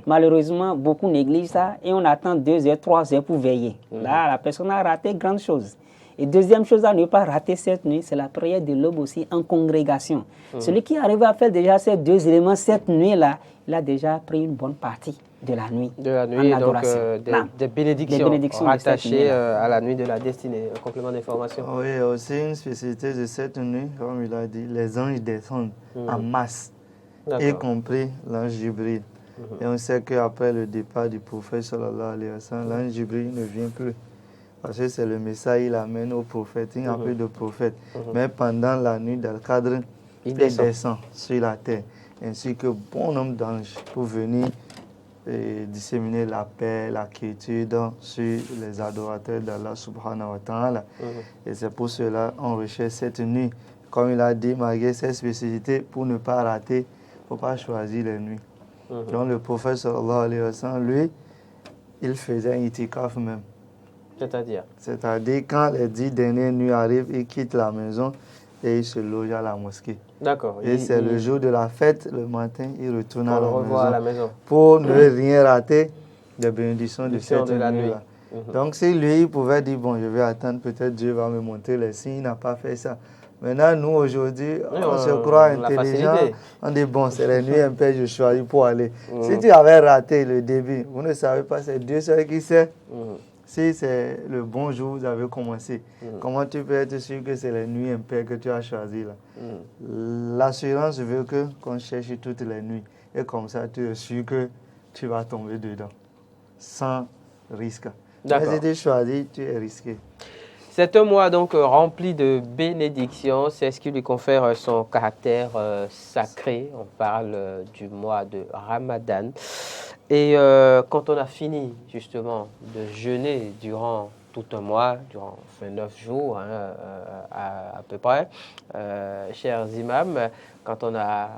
Malheureusement, beaucoup négligent ça et on attend 2 heures, 3 heures pour veiller. Là, la personne a raté grande chose. Et deuxième chose à ne pas rater cette nuit, c'est la prière de l'aube aussi en congrégation. Celui qui arrive à faire déjà ces 2 éléments cette nuit-là, il a déjà pris une bonne partie de la nuit.
De la nuit, donc des bénédictions rattachées à la nuit de la destinée. Un complément d'information.
Oui, aussi une spécificité de cette nuit, comme il a dit, les anges descendent en masse, y compris l'ange Jibril. Et on sait qu'après le départ du prophète, sallallahu alayhi wa sallam, l'ange Jibril ne vient plus. Parce que c'est le message qu'il amène au prophète, il n'y a plus de prophète. Mais pendant la nuit d'Al-Qadr, il descend sur la terre, ainsi que bon nombre d'anges pour venir disséminer la paix, la quiétude sur les adorateurs d'Allah subhanahu wa ta'ala. Et c'est pour cela qu'on recherche cette nuit. Comme il a dit, malgré ses spécificités, pour ne pas rater, il ne faut pas choisir les nuits. Donc le prophète sallallahu alayhi wa sallam, lui, il faisait un itikaf même. C'est-à-dire quand les 10 dernières nuits arrivent, il quitte la maison et il se loge à la mosquée. Et c'est le jour de la fête, le matin, il retourne à la maison pour ne rien rater des bénédictions de cette nuit-là. Donc si lui, il pouvait dire, bon, je vais attendre, peut-être Dieu va me montrer les signes, il n'a pas fait ça. Maintenant, nous, aujourd'hui, on se croit intelligent, on dit, bon, c'est la nuit un peu, je choisis pour aller. Si tu avais raté le début, vous ne savez pas, c'est Dieu seul qui sait. Si c'est le bon jour, vous avez commencé. Comment tu peux être sûr que c'est la nuit impaire que tu as choisi là? L'assurance veut qu'on cherche toutes les nuits. Et comme ça, tu es sûr que tu vas tomber dedans. Sans risque. Mais si tu choisis, tu es risqué.
C'est un mois donc rempli de bénédictions. C'est ce qui lui confère son caractère sacré. On parle du mois de Ramadan. Et quand on a fini justement de jeûner durant tout un mois, durant 29 jours à peu près, chers imams, quand on a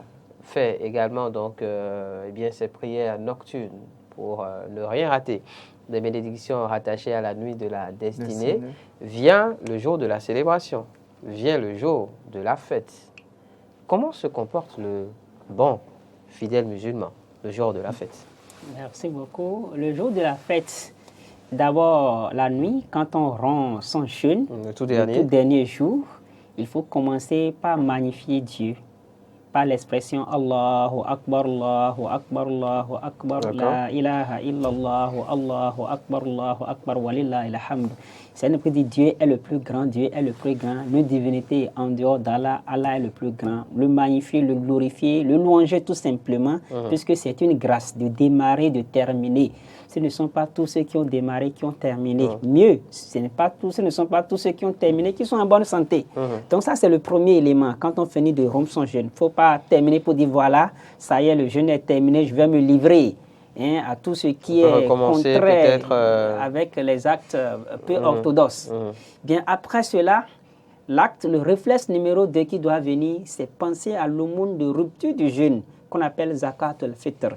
fait également donc ces prières nocturnes pour ne rien rater, des bénédictions rattachées à la nuit de la destinée, vient le jour de la célébration. vient le jour de la fête. Comment se comporte le bon fidèle musulman le jour de la fête?
Merci beaucoup. Le jour de la fête, d'abord la nuit, quand on rend son jeûne,
Le tout
le tout dernier jour, il faut commencer par magnifier Dieu, par l'expression Allahu Akbar, Allahu Akbar, Allahu Akbar, la ilaha illallah, Allahu Akbar, walillahi alhamd. C'est un peu dit Dieu est le plus grand, Dieu est le plus grand, le divinité en dehors d'Allah, Allah est le plus grand. Le magnifier, le glorifier, le louanger tout simplement, puisque c'est une grâce de démarrer, de terminer. Ce ne sont pas tous ceux qui ont démarré qui ont terminé. Mieux, ce ne sont pas tous ceux qui ont terminé qui sont en bonne santé. Donc ça, c'est le premier élément. Quand on finit de rompre son jeûne, il ne faut pas terminer pour dire voilà, ça y est, le jeûne est terminé, je vais me livrer à tout ce qui est contraire avec les actes peu orthodoxes. Bien, après cela, l'acte, le réflexe numéro 2 qui doit venir, c'est penser à l'aumône de rupture du jeûne, qu'on appelle zakat al-fitr.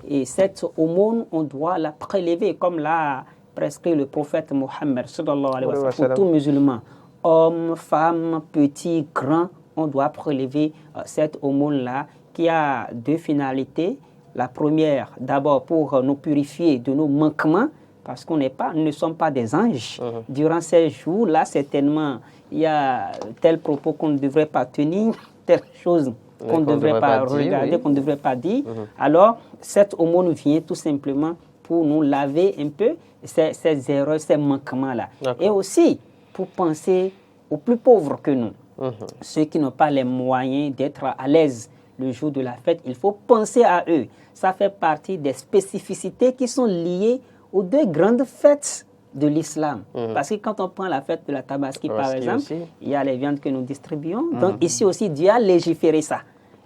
Et cette aumône, on doit la prélever, comme l'a prescrit le prophète Mohammed, sallallahu alayhi wa sallam, pour tout musulman. Hommes, femmes, petits, grands, on doit prélever cette aumône-là, qui a deux finalités. La première, d'abord pour nous purifier de nos manquements, parce qu'on nous ne sommes pas des anges. Durant ces jours-là, certainement, il y a tel propos qu'on ne devrait pas tenir, telle chose qu'on ne devrait pas regarder, qu'on ne devrait pas dire. Alors, cette aumône vient tout simplement pour nous laver un peu ces erreurs, ces manquements-là. Et aussi pour penser aux plus pauvres que nous, ceux qui n'ont pas les moyens d'être à l'aise le jour de la fête. Il faut penser à eux. Ça fait partie des spécificités qui sont liées aux deux grandes fêtes de l'islam. Parce que quand on prend la fête de la Tabaski, par exemple, il y a les viandes que nous distribuons. Donc ici aussi, Dieu a légiféré ça.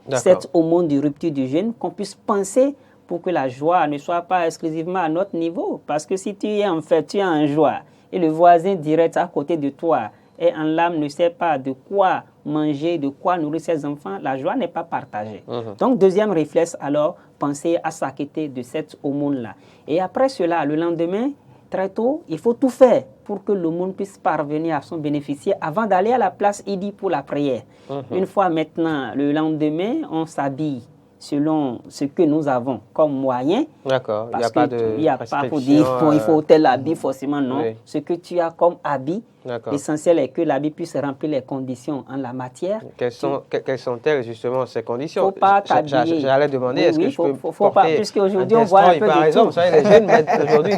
Cette aumône de rupture du jeûne, qu'on puisse penser pour que la joie ne soit pas exclusivement à notre niveau. Parce que si tu es en fête, tu es en joie, et le voisin direct à côté de toi est en larmes, ne sait pas de quoi manger, de quoi nourrir ses enfants, la joie n'est pas partagée. Donc, deuxième réflexe, alors, penser à s'acquitter de cette aumône-là. Et après cela, le lendemain, très tôt, il faut tout faire pour que le monde puisse parvenir à son bénéficier avant d'aller à la place Idi pour la prière. Une fois maintenant, le lendemain, on s'habille selon ce que nous avons comme moyen.
D'accord.
Il n'y a pas pour dire il faut tel habit, forcément, non. Oui. Ce que tu as comme habit, l'essentiel est que l'habit puisse remplir les conditions en la matière.
Quelles sont-elles justement ces conditions?
Il ne faut pas t'habiller.
J'allais demander, est-ce que je peux
faut pas, puisqu'aujourd'hui on voit un peu
par
de
exemple,
tout.
Vous savez, les jeunes mettent aujourd'hui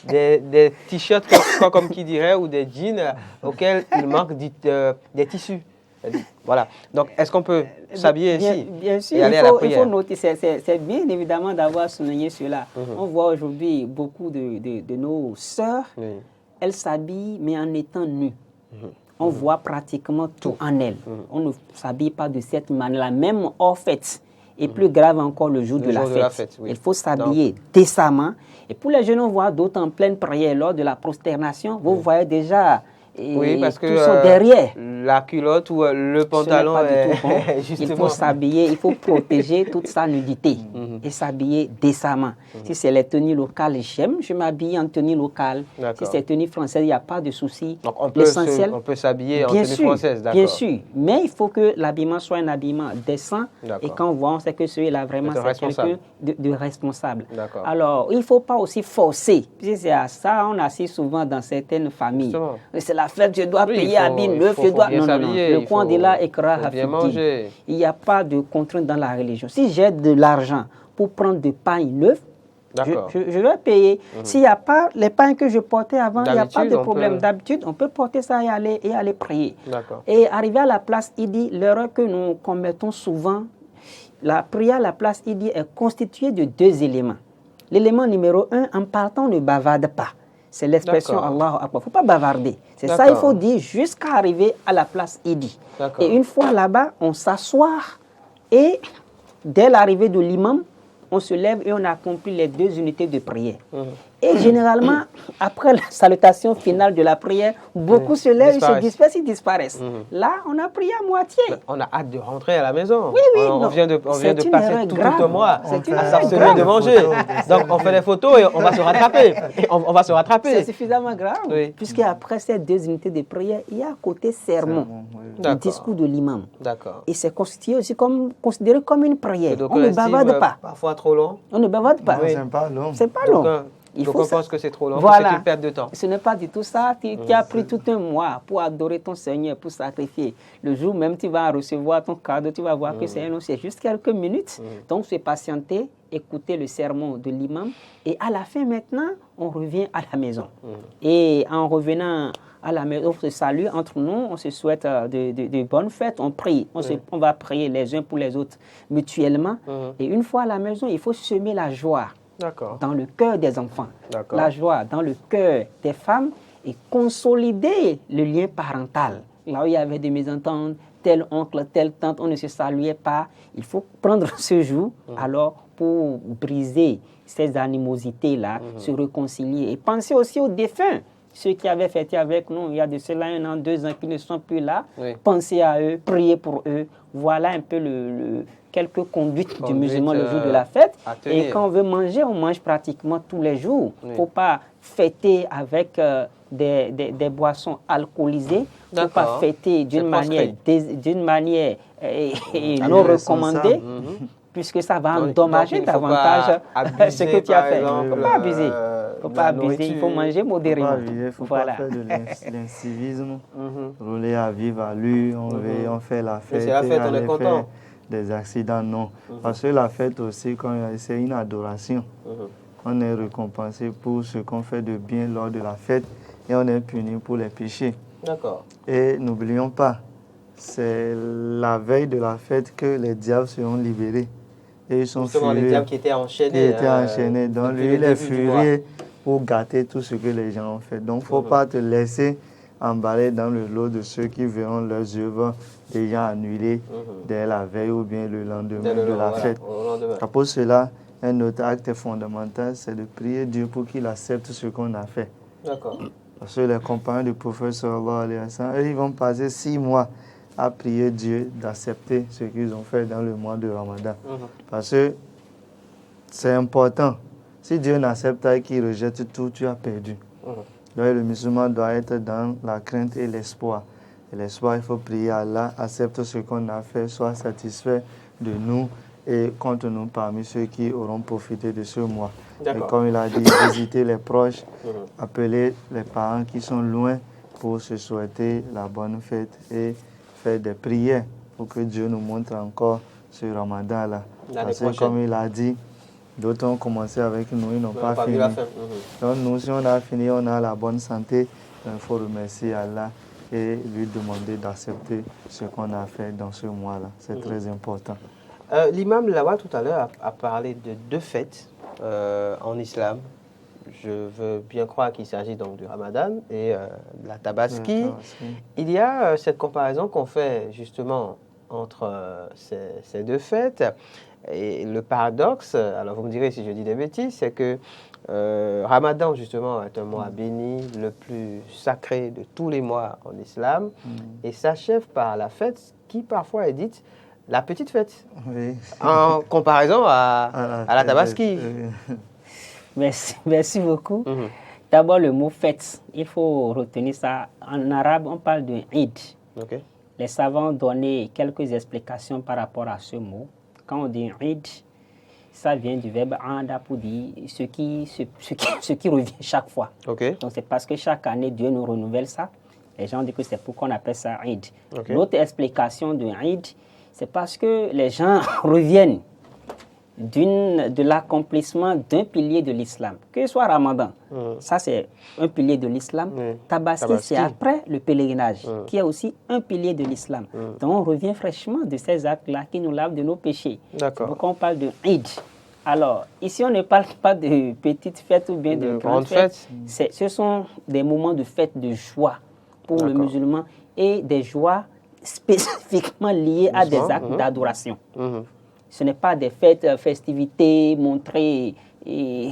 des t-shirts, comme qui dirait, ou des jeans auxquels il manque des tissus. Voilà. Donc, est-ce qu'on peut s'habiller ici?
Bien sûr,
et aller à la prière?
Il faut noter, c'est bien évidemment d'avoir souligné cela. On voit aujourd'hui beaucoup de nos sœurs, elles s'habillent mais en étant nues. On voit pratiquement tout en elles. On ne s'habille pas de cette manière-là, même hors fête. Et plus grave encore le jour de la fête. Il faut s'habiller décemment. Et pour les jeunes, on voit d'autres en pleine prière lors de la prosternation. Vous voyez déjà...
parce que
sont derrière.
La culotte ou le pantalon
est tout bon. Il faut s'habiller, il faut protéger toute sa nudité et s'habiller décemment. Si c'est les tenues locales, je m'habille en tenue locale. Si c'est tenue française, il n'y a pas de souci.
Donc on peut s'habiller en tenue française, d'accord.
Bien sûr, mais il faut que l'habillement soit un habillement décent. Et quand on voit, on sait que celui-là vraiment c'est quelqu'un de responsable. Alors, il ne faut pas aussi forcer. C'est à ça on assiste souvent dans certaines familles. C'est la fête, je dois payer habit neuf, je dois... Non. Le point de là est il n'y a pas de contrainte dans la religion. Si j'ai de l'argent pour prendre des pains neufs, je vais payer. S'il n'y a pas les pains que je portais avant, il n'y a pas de problème. D'habitude, on peut porter ça et aller prier. Et arriver à la place Idi, l'erreur que nous commettons souvent, la prière à la place Idi est constituée de deux éléments. L'élément numéro 1, en partant, ne bavarde pas. C'est l'expression Allahu Akbar. Il ne faut pas bavarder. C'est ça il faut dire jusqu'à arriver à la place Idi. Et une fois là-bas, on s'assoit et dès l'arrivée de l'imam, on se lève et on accomplit les deux unités de prière. Et généralement, après la salutation finale de la prière, beaucoup se lèvent, ils se dispersent, ils disparaissent. Là, on a prié à moitié.
Mais on a hâte de rentrer à la maison.
Oui,
On vient de passer tout le mois à s'abstenir de manger.
photos,
Donc, on fait des photos et on va se rattraper. On va se rattraper.
C'est suffisamment grave, puisqu'après ces 2 unités de prière, il y a à côté sermon, le discours de l'imam.
D'accord.
Et c'est considéré aussi considéré comme une prière. On ne bavarde pas.
Parfois trop long.
On ne bavarde pas.
C'est pas long.
C'est pas long.
Donc on pense que c'est trop long,
voilà.
c'est une perte de temps.
Ce n'est pas du tout ça. Tu as pris tout un mois pour adorer ton Seigneur, pour sacrifier. Le jour même, tu vas recevoir ton cadeau, tu vas voir que c'est juste quelques minutes. Donc, c'est patienter, écouter le sermon de l'imam. Et à la fin, maintenant, on revient à la maison. Et en revenant à la maison, on se salue entre nous, on se souhaite de bonnes fêtes, on prie. On va prier les uns pour les autres mutuellement. Et une fois à la maison, il faut semer la joie. Dans le cœur des enfants, la joie dans le cœur des femmes et consolider le lien parental. Là où il y avait des mésententes, tel oncle, telle tante, on ne se saluait pas. Il faut prendre ce jour alors pour briser ces animosités-là, se réconcilier et penser aussi aux défunts. Ceux qui avaient fêté avec nous il y a de cela 1 an, 2 ans, qui ne sont plus là, pensez à eux, priez pour eux. Voilà un peu quelques conduites du musulman le jour de la fête. Et quand on veut manger, on mange pratiquement tous les jours. Il ne faut pas fêter avec des boissons alcoolisées. Il ne faut pas fêter d'une manière non recommandée. Puisque ça va endommager davantage ce que tu as fait. Il ne faut pas abuser. Il ne faut pas abuser, il faut manger modérément.
Il ne faut pas faire de l'incivisme, rouler à vive allure, on fait la fête.
C'est la fête, on est content.
Des accidents, non. Parce que la fête aussi, c'est une adoration. On est récompensé pour ce qu'on fait de bien lors de la fête et on est puni pour les péchés.
D'accord.
Et n'oublions pas, c'est la veille de la fête que les diables seront libérés. Et ils sont
justement
furieux.
Les diables qui étaient enchaînés.
Donc lui, il est furieux pour gâter tout ce que les gens ont fait. Donc il ne faut pas te laisser emballer dans le lot de ceux qui verront leurs œuvres déjà annulées dès la veille ou bien le lendemain de la fête. Pour cela, un autre acte fondamental, c'est de prier Dieu pour qu'il accepte ce qu'on a fait.
D'accord.
Parce que les compagnons du prophète sallallahu alayhi wa sallam, eux, ils vont passer 6 mois à prier Dieu d'accepter ce qu'ils ont fait dans le mois de Ramadan. Parce que c'est important. Si Dieu n'accepte pas et qu'il rejette tout, tu as perdu. Donc le musulman doit être dans la crainte et l'espoir. Et l'espoir, il faut prier Allah, accepte ce qu'on a fait, soit satisfait de nous et compte-nous parmi ceux qui auront profité de ce mois. Et comme il a dit, visiter les proches, appeler les parents qui sont loin pour se souhaiter la bonne fête et faire des prières pour que Dieu nous montre encore ce Ramadan-là. Parce que comme il a dit, d'autres ont commencé avec nous, ils n'ont pas fini. Donc nous, si on a fini, on a la bonne santé, il faut remercier Allah et lui demander d'accepter ce qu'on a fait dans ce mois-là. C'est très important.
L'imam Lawa tout à l'heure a parlé de 2 fêtes en islam. Je veux bien croire qu'il s'agit donc du Ramadan et de la Tabaski. Il y a cette comparaison qu'on fait justement entre ces 2 fêtes. Et le paradoxe, alors vous me direz si je dis des bêtises, c'est que Ramadan justement est un mois béni, le plus sacré de tous les mois en islam, et s'achève par la fête qui parfois est dite la petite fête, en comparaison à la Tabaski.
Merci beaucoup. D'abord, le mot fête, il faut retenir ça. En arabe, on parle de Eid. Les savants ont donné quelques explications par rapport à ce mot. Quand on dit Eid, ça vient du verbe anda pour dire ce qui revient chaque fois. Donc c'est parce que chaque année, Dieu nous renouvelle ça. Les gens disent que c'est pourquoi on appelle ça Eid. L'autre explication de Eid, c'est parce que les gens reviennent de l'accomplissement d'un pilier de l'islam, que ce soit Ramadan. Ça, c'est un pilier de l'islam. Tabaski, c'est après le pèlerinage, qui est aussi un pilier de l'islam. Donc, on revient fraîchement de ces actes-là qui nous lavent de nos péchés. C'est pourquoi on parle de Eid. Alors, ici, on ne parle pas de petites fêtes ou bien de grandes fêtes. Ce sont des moments de fête, de joie pour le musulman et des joies spécifiquement liées à des actes d'adoration. Ce n'est pas des fêtes, festivités montrées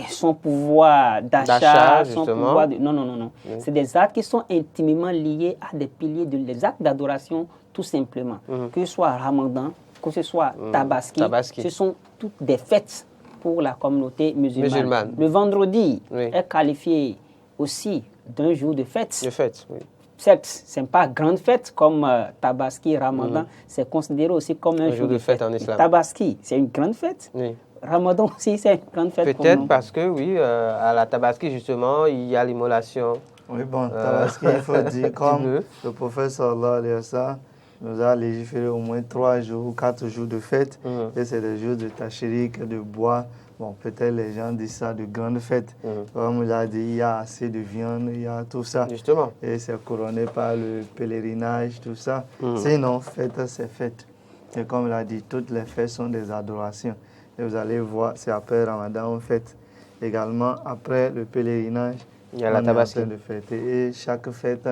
son pouvoir d'achat, son pouvoir de... Non.
Oui.
C'est des actes qui sont intimement liés à des piliers, des actes d'adoration, tout simplement. Que ce soit Ramadan, que ce soit Tabaski, ce sont toutes des fêtes pour la communauté musulmane. Le vendredi est qualifié aussi d'un jour de fête.
De fête, oui.
Certes, ce n'est pas grande fête comme Tabaski, Ramadan, c'est considéré aussi comme un jour de fête
en islam.
Tabaski, c'est une grande fête.
Oui.
Ramadan aussi, c'est une grande fête.
Peut-être parce que, oui, à la Tabaski, justement, il y a l'immolation.
Oui, bon, Tabaski, il faut dire, comme le prophète sallallahu alayhi wa sallam nous a légiféré au moins 3 jours ou 4 jours de fête. Et c'est des jours de tachérique, de bois. Bon, peut-être les gens disent ça de grandes fêtes. Comme il a dit, il y a assez de viande, il y a tout ça.
Justement.
Et c'est couronné par le pèlerinage, tout ça. Sinon, fête, c'est fête. Et comme il a dit, toutes les fêtes sont des adorations. Et vous allez voir, c'est après Ramadan, on fête. Également, après le pèlerinage,
il y a la Tabaski.
De fêter. Et chaque fête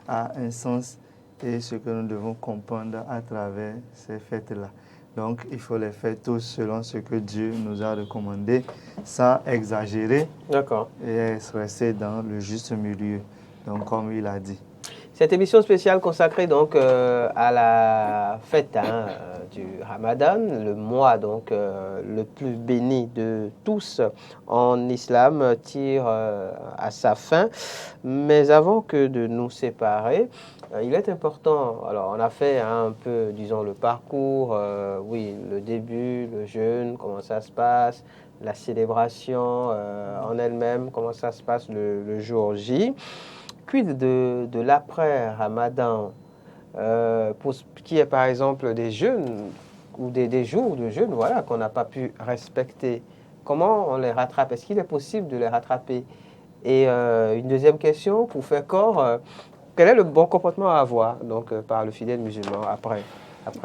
a un sens et ce que nous devons comprendre à travers ces fêtes-là. Donc, il faut les faire tous selon ce que Dieu nous a recommandé, sans exagérer.
D'accord.
Et rester dans le juste milieu, donc comme il a dit.
Cette émission spéciale consacrée donc à la fête du Ramadan, le mois donc le plus béni de tous en islam, tire à sa fin. Mais avant que de nous séparer, il est important, alors on a fait un peu, disons, le parcours, oui, le début, le jeûne, comment ça se passe, la célébration en elle-même, comment ça se passe le jour J. Quid de l'après-Ramadan, pour ce qui est par exemple des jeûnes ou des jours de jeûne voilà, qu'on n'a pas pu respecter, comment on les rattrape? Est-ce qu'il est possible de les rattraper? Et une deuxième question, pour faire corps, quel est le bon comportement à avoir donc, par le fidèle musulman après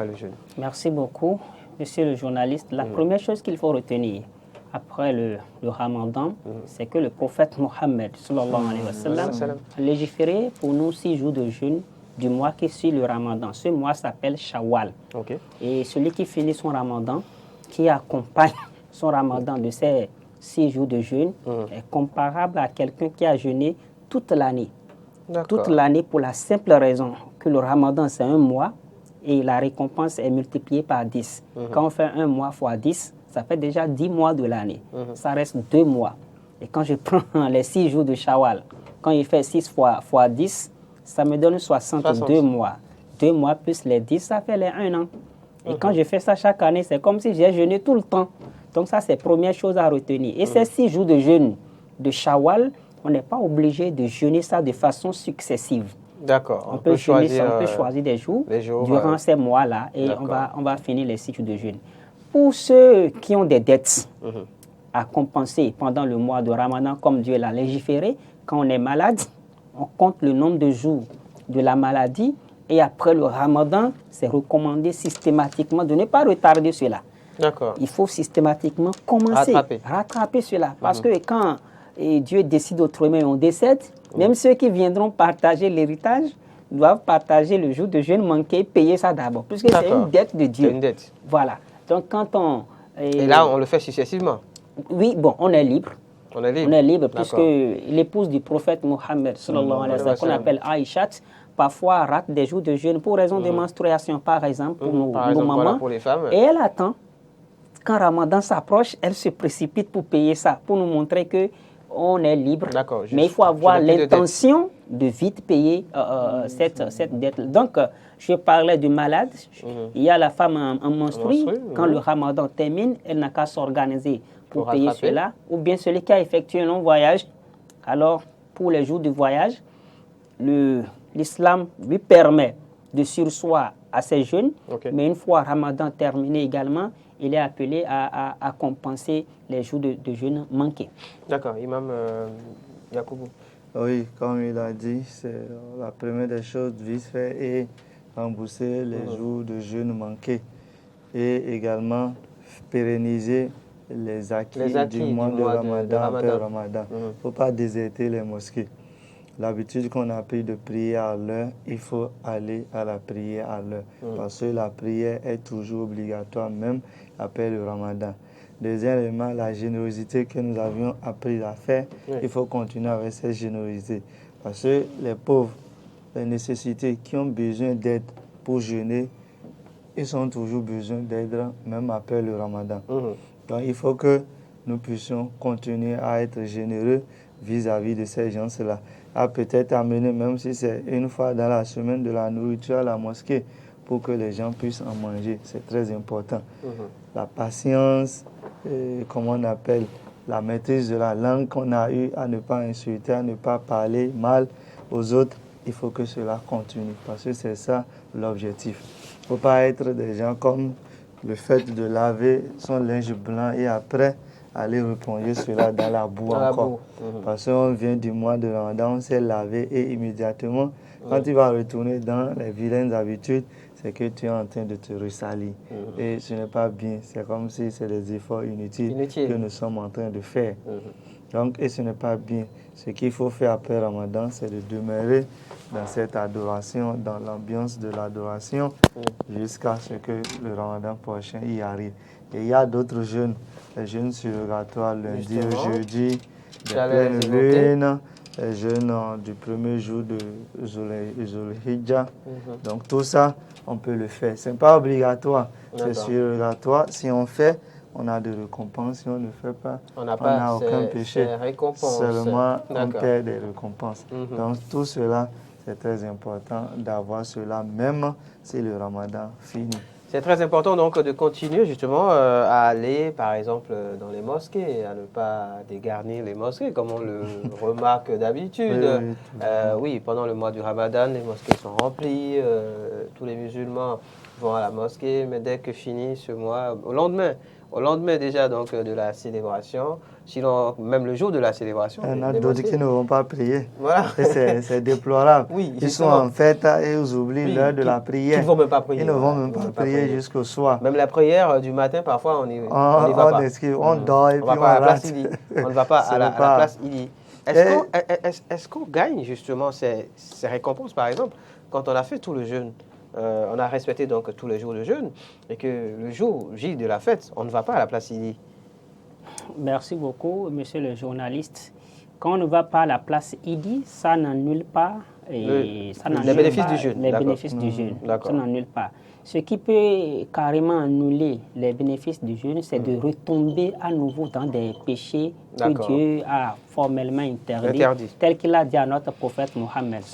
le jeûne? Merci
beaucoup, monsieur le journaliste. La première chose qu'il faut retenir après le Ramadan, c'est que le prophète Mohammed sallallahu alayhi wa sallam a légiféré pour nous 6 jours de jeûne du mois qui suit le Ramadan. Ce mois s'appelle Shawwal. Et celui qui finit son Ramadan, qui accompagne son Ramadan de ces 6 jours de jeûne, est comparable à quelqu'un qui a jeûné toute l'année. Toute l'année pour la simple raison que le Ramadan c'est un mois et la récompense est multipliée par 10. Quand on fait un mois fois 10, ça fait déjà 10 mois de l'année. Ça reste 2 mois. Et quand je prends les 6 jours de Shawwal, quand il fait 6 fois 10, ça me donne 62 mois. 2 mois plus les 10, ça fait les 1 an. Et quand je fais ça chaque année, c'est comme si j'ai jeûné tout le temps. Donc ça, c'est la première chose à retenir. Et ces 6 jours de jeûne de Shawwal, on n'est pas obligé de jeûner ça de façon successive.
D'accord.
On peut choisir des jours durant ces mois-là et on va finir les 6 jours de jeûne. Pour ceux qui ont des dettes à compenser pendant le mois de Ramadan, comme Dieu l'a légiféré, quand on est malade, on compte le nombre de jours de la maladie et après le Ramadan, c'est recommandé systématiquement de ne pas retarder cela.
D'accord.
Il faut systématiquement commencer, rattraper cela. Parce que quand Dieu décide autrement et on décède, même ceux qui viendront partager l'héritage doivent partager le jour de jeûne manqué, payer ça d'abord. Puisque c'est une dette de Dieu.
C'est une dette.
Voilà. Donc quand on...
Et là, on le fait successivement.
Oui, bon, on est libre.
On est libre.
On est libre puisque l'épouse du prophète Mohammed, sallallahu alayhi wa sallam, qu'on appelle Aïcha, parfois rate des jours de jeûne pour raison de menstruation, par exemple, pour nos mamans.
Voilà, pour les femmes.
Et elle attend. Quand Ramadan s'approche, elle se précipite pour payer ça, pour nous montrer que on est libre. Mais il faut avoir l'intention de vite payer cette dette. Donc, je parlais du malade. Il y a la femme en menstrue. Quand le Ramadan termine, elle n'a qu'à s'organiser pour payer cela. Ou bien celui qui a effectué un long voyage. Alors, pour les jours de voyage, l'islam lui permet de surseoir à ses jeûnes. Mais une fois Ramadan terminé également, il est appelé à compenser les jours de jeûne manqués.
D'accord. Imam Yacoubou.
Oui, comme il a dit, c'est la première des choses vite fait et rembourser les jours de jeûne manqués et également pérenniser les acquis du mois de Ramadan après Ramadan. Il ne faut pas déserter les mosquées. L'habitude qu'on a pris de prier à l'heure, il faut aller à la prière à l'heure. Parce que la prière est toujours obligatoire, même après le Ramadan. Deuxièmement, la générosité que nous avions appris à faire, il faut continuer avec cette générosité. Parce que les pauvres, les nécessités qui ont besoin d'aide pour jeûner, ils ont toujours besoin d'aide, même après le ramadan. Donc il faut que nous puissions continuer à être généreux vis-à-vis de ces gens-là. À peut-être amener, même si c'est une fois dans la semaine, de la nourriture à la mosquée pour que les gens puissent en manger. C'est très important. La patience, comment on appelle, la maîtrise de la langue qu'on a eu à ne pas insulter, à ne pas parler mal aux autres, il faut que cela continue parce que c'est ça l'objectif. Il ne faut pas être des gens comme le fait de laver son linge blanc et après aller replonger cela dans la boue encore. Parce qu'on vient du mois de Ramadan, on s'est lavé et immédiatement, quand tu vas retourner dans les vilaines habitudes, c'est que tu es en train de te ressalir. Et ce n'est pas bien. C'est comme si c'est des efforts inutiles que nous sommes en train de faire. Donc, et ce n'est pas bien. Ce qu'il faut faire après Ramadan, c'est de demeurer dans cette adoration, dans l'ambiance de l'adoration, jusqu'à ce que le Ramadan prochain y arrive. Et il y a d'autres jeûnes, les jeûnes surrogatoires, lundi au jeudi, des pleines lunes, les jeûnes du premier jour de Zulhijjah. Donc tout ça, on peut le faire. Ce n'est pas obligatoire, c'est surrogatoire. Si on fait, on a des récompenses. Si on ne fait pas, on n'a aucun péché. Seulement, on perd des récompenses. Donc tout cela, c'est très important d'avoir cela, même si le Ramadan finit.
C'est très important donc de continuer justement à aller par exemple dans les mosquées, à ne pas dégarnir les mosquées comme on le remarque d'habitude. Oui, pendant le mois du Ramadan, les mosquées sont remplies, tous les musulmans vont à la mosquée, mais dès que finit ce mois, au lendemain déjà donc de la célébration, sinon même le jour de la célébration.
Il y en a d'autres qui ne vont pas prier.
Voilà.
C'est déplorable.
Oui,
ils sont en fête et ils oublient l'heure de la prière.
Ils ne vont même pas prier.
Ils ne vont même pas prier jusqu'au soir.
Même la prière du matin, parfois, on n'y va pas.
On dort et puis on rate.
On ne va pas à la place Idi. Est-ce qu'on gagne justement ces récompenses, par exemple, quand on a fait tout le jeûne? On a respecté donc tous les jours de jeûne et que le jour J de la fête, on ne va pas à la place Idi.
Merci beaucoup, monsieur le journaliste. Quand on ne va pas à la place Idi, ça n'annule pas
les bénéfices du jeûne.
Les bénéfices du jeûne. Ça n'annule pas. Ce qui peut carrément annuler les bénéfices du jeûne, c'est de retomber à nouveau dans des péchés que Dieu a formellement interdits, tel qu'il a dit à notre prophète Mohammed.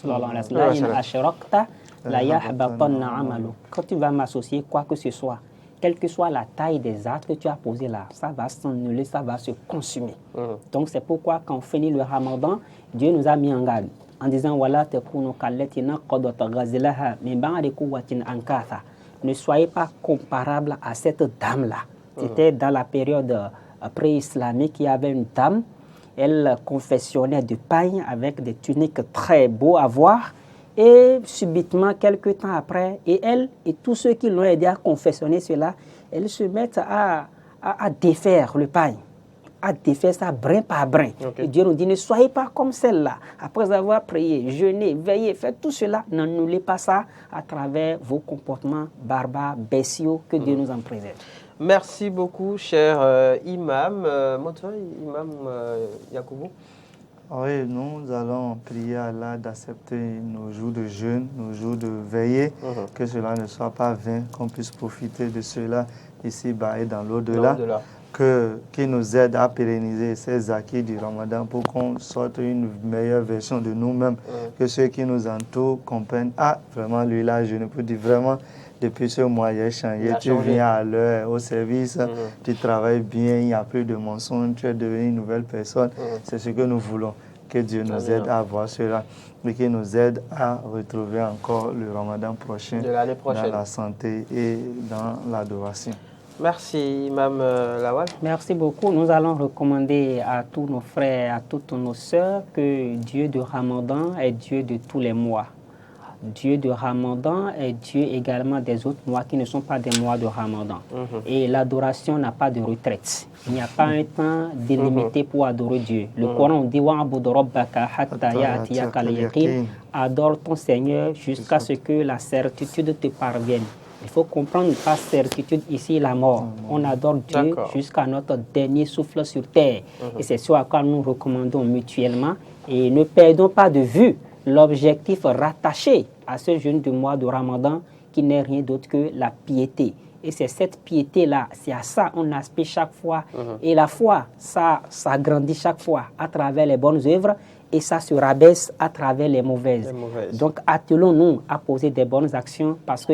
Quand tu vas m'associer quoi que ce soit, quelle que soit la taille des actes que tu as posés là, ça va s'annuler, ça va se consumer. Donc c'est pourquoi quand on finit le Ramadan, Dieu nous a mis en garde en disant ne soyez pas comparable à cette dame-là. C'était dans la période pré-islamique, il y avait une dame, elle confessionnait du pain avec des tuniques très beaux à voir. Et subitement, quelques temps après, et elle et tous ceux qui l'ont aidé à confessionner cela, elles se mettent à défaire le pain, à défaire ça brin par brin. Et Dieu nous dit, ne soyez pas comme celle-là. Après avoir prié, jeûné, veillé, fait tout cela, n'annulez pas ça à travers vos comportements barbares, bestiaux, que Dieu nous en préserve.
Merci beaucoup, cher imam. Imam Yacoubou.
Oui, nous allons prier à Allah d'accepter nos jours de jeûne, nos jours de veillée, que cela ne soit pas vain, qu'on puisse profiter de cela ici-bas et dans l'au-delà, qui nous aide à pérenniser ces acquis du Ramadan pour qu'on sorte une meilleure version de nous-mêmes, que ceux qui nous entourent comprennent, vraiment lui là, je ne peux dire vraiment, depuis ce mois, il a changé, tu viens à l'heure, au service, tu travailles bien, il n'y a plus de mensonges, tu es devenu une nouvelle personne. C'est ce que nous voulons, que Dieu nous aide à voir cela et qu'il nous aide à retrouver encore le Ramadan prochain, dans la santé et dans l'adoration.
Merci, Imam Lawal.
Merci beaucoup. Nous allons recommander à tous nos frères, à toutes nos sœurs que Dieu de Ramadan est Dieu de tous les mois. Dieu de Ramadan est Dieu également des autres mois qui ne sont pas des mois de Ramadan. Et l'adoration n'a pas de retraite. Il n'y a pas un temps délimité pour adorer Dieu. Le Coran dit adore ton Seigneur jusqu'à ce que la certitude te parvienne. Il faut comprendre par certitude ici la mort. On adore Dieu jusqu'à notre dernier souffle sur terre. Et c'est ce à quoi nous recommandons mutuellement. Et ne perdons pas de vue l'objectif rattaché à ce jeûne du mois de Ramadan qui n'est rien d'autre que la piété. Et c'est cette piété-là, c'est à ça qu'on aspire chaque fois. Et la foi, ça grandit chaque fois à travers les bonnes œuvres et ça se rabaisse à travers les mauvaises. Donc, attelons-nous à poser des bonnes actions parce que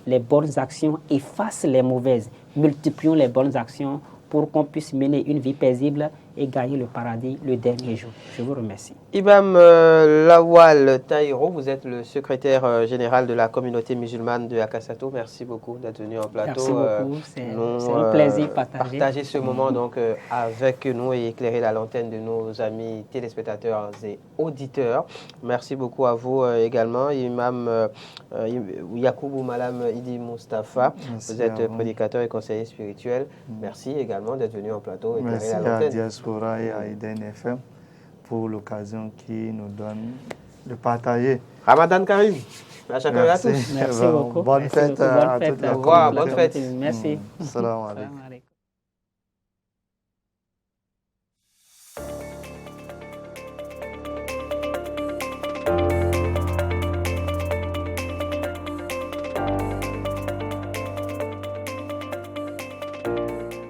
les bonnes actions effacent les mauvaises. Multiplions les bonnes actions pour qu'on puisse mener une vie paisible et gagner le paradis le dernier jour. Je vous remercie.
Imam Lawal Tahirou, vous êtes le secrétaire général de la communauté musulmane de Akassato. Merci beaucoup d'être venu en plateau.
Merci beaucoup. C'est un plaisir
partager ce moment donc, avec nous et éclairer la lanterne de nos amis téléspectateurs et auditeurs. Merci beaucoup à vous également, Imam Yacoubou Malam Idi Mustafa. Vous êtes prédicateur et conseiller spirituel. Merci également d'être venu en plateau et éclairer la lanterne.
Merci à Diaspora et à IDN FM pour l'occasion qui nous donne de partager.
Ramadan Karim. À chacun et à tous.
Merci beaucoup.
Bonne fête à toute la communauté.
Au revoir, bonne fête.
Merci.
Salam alaikum.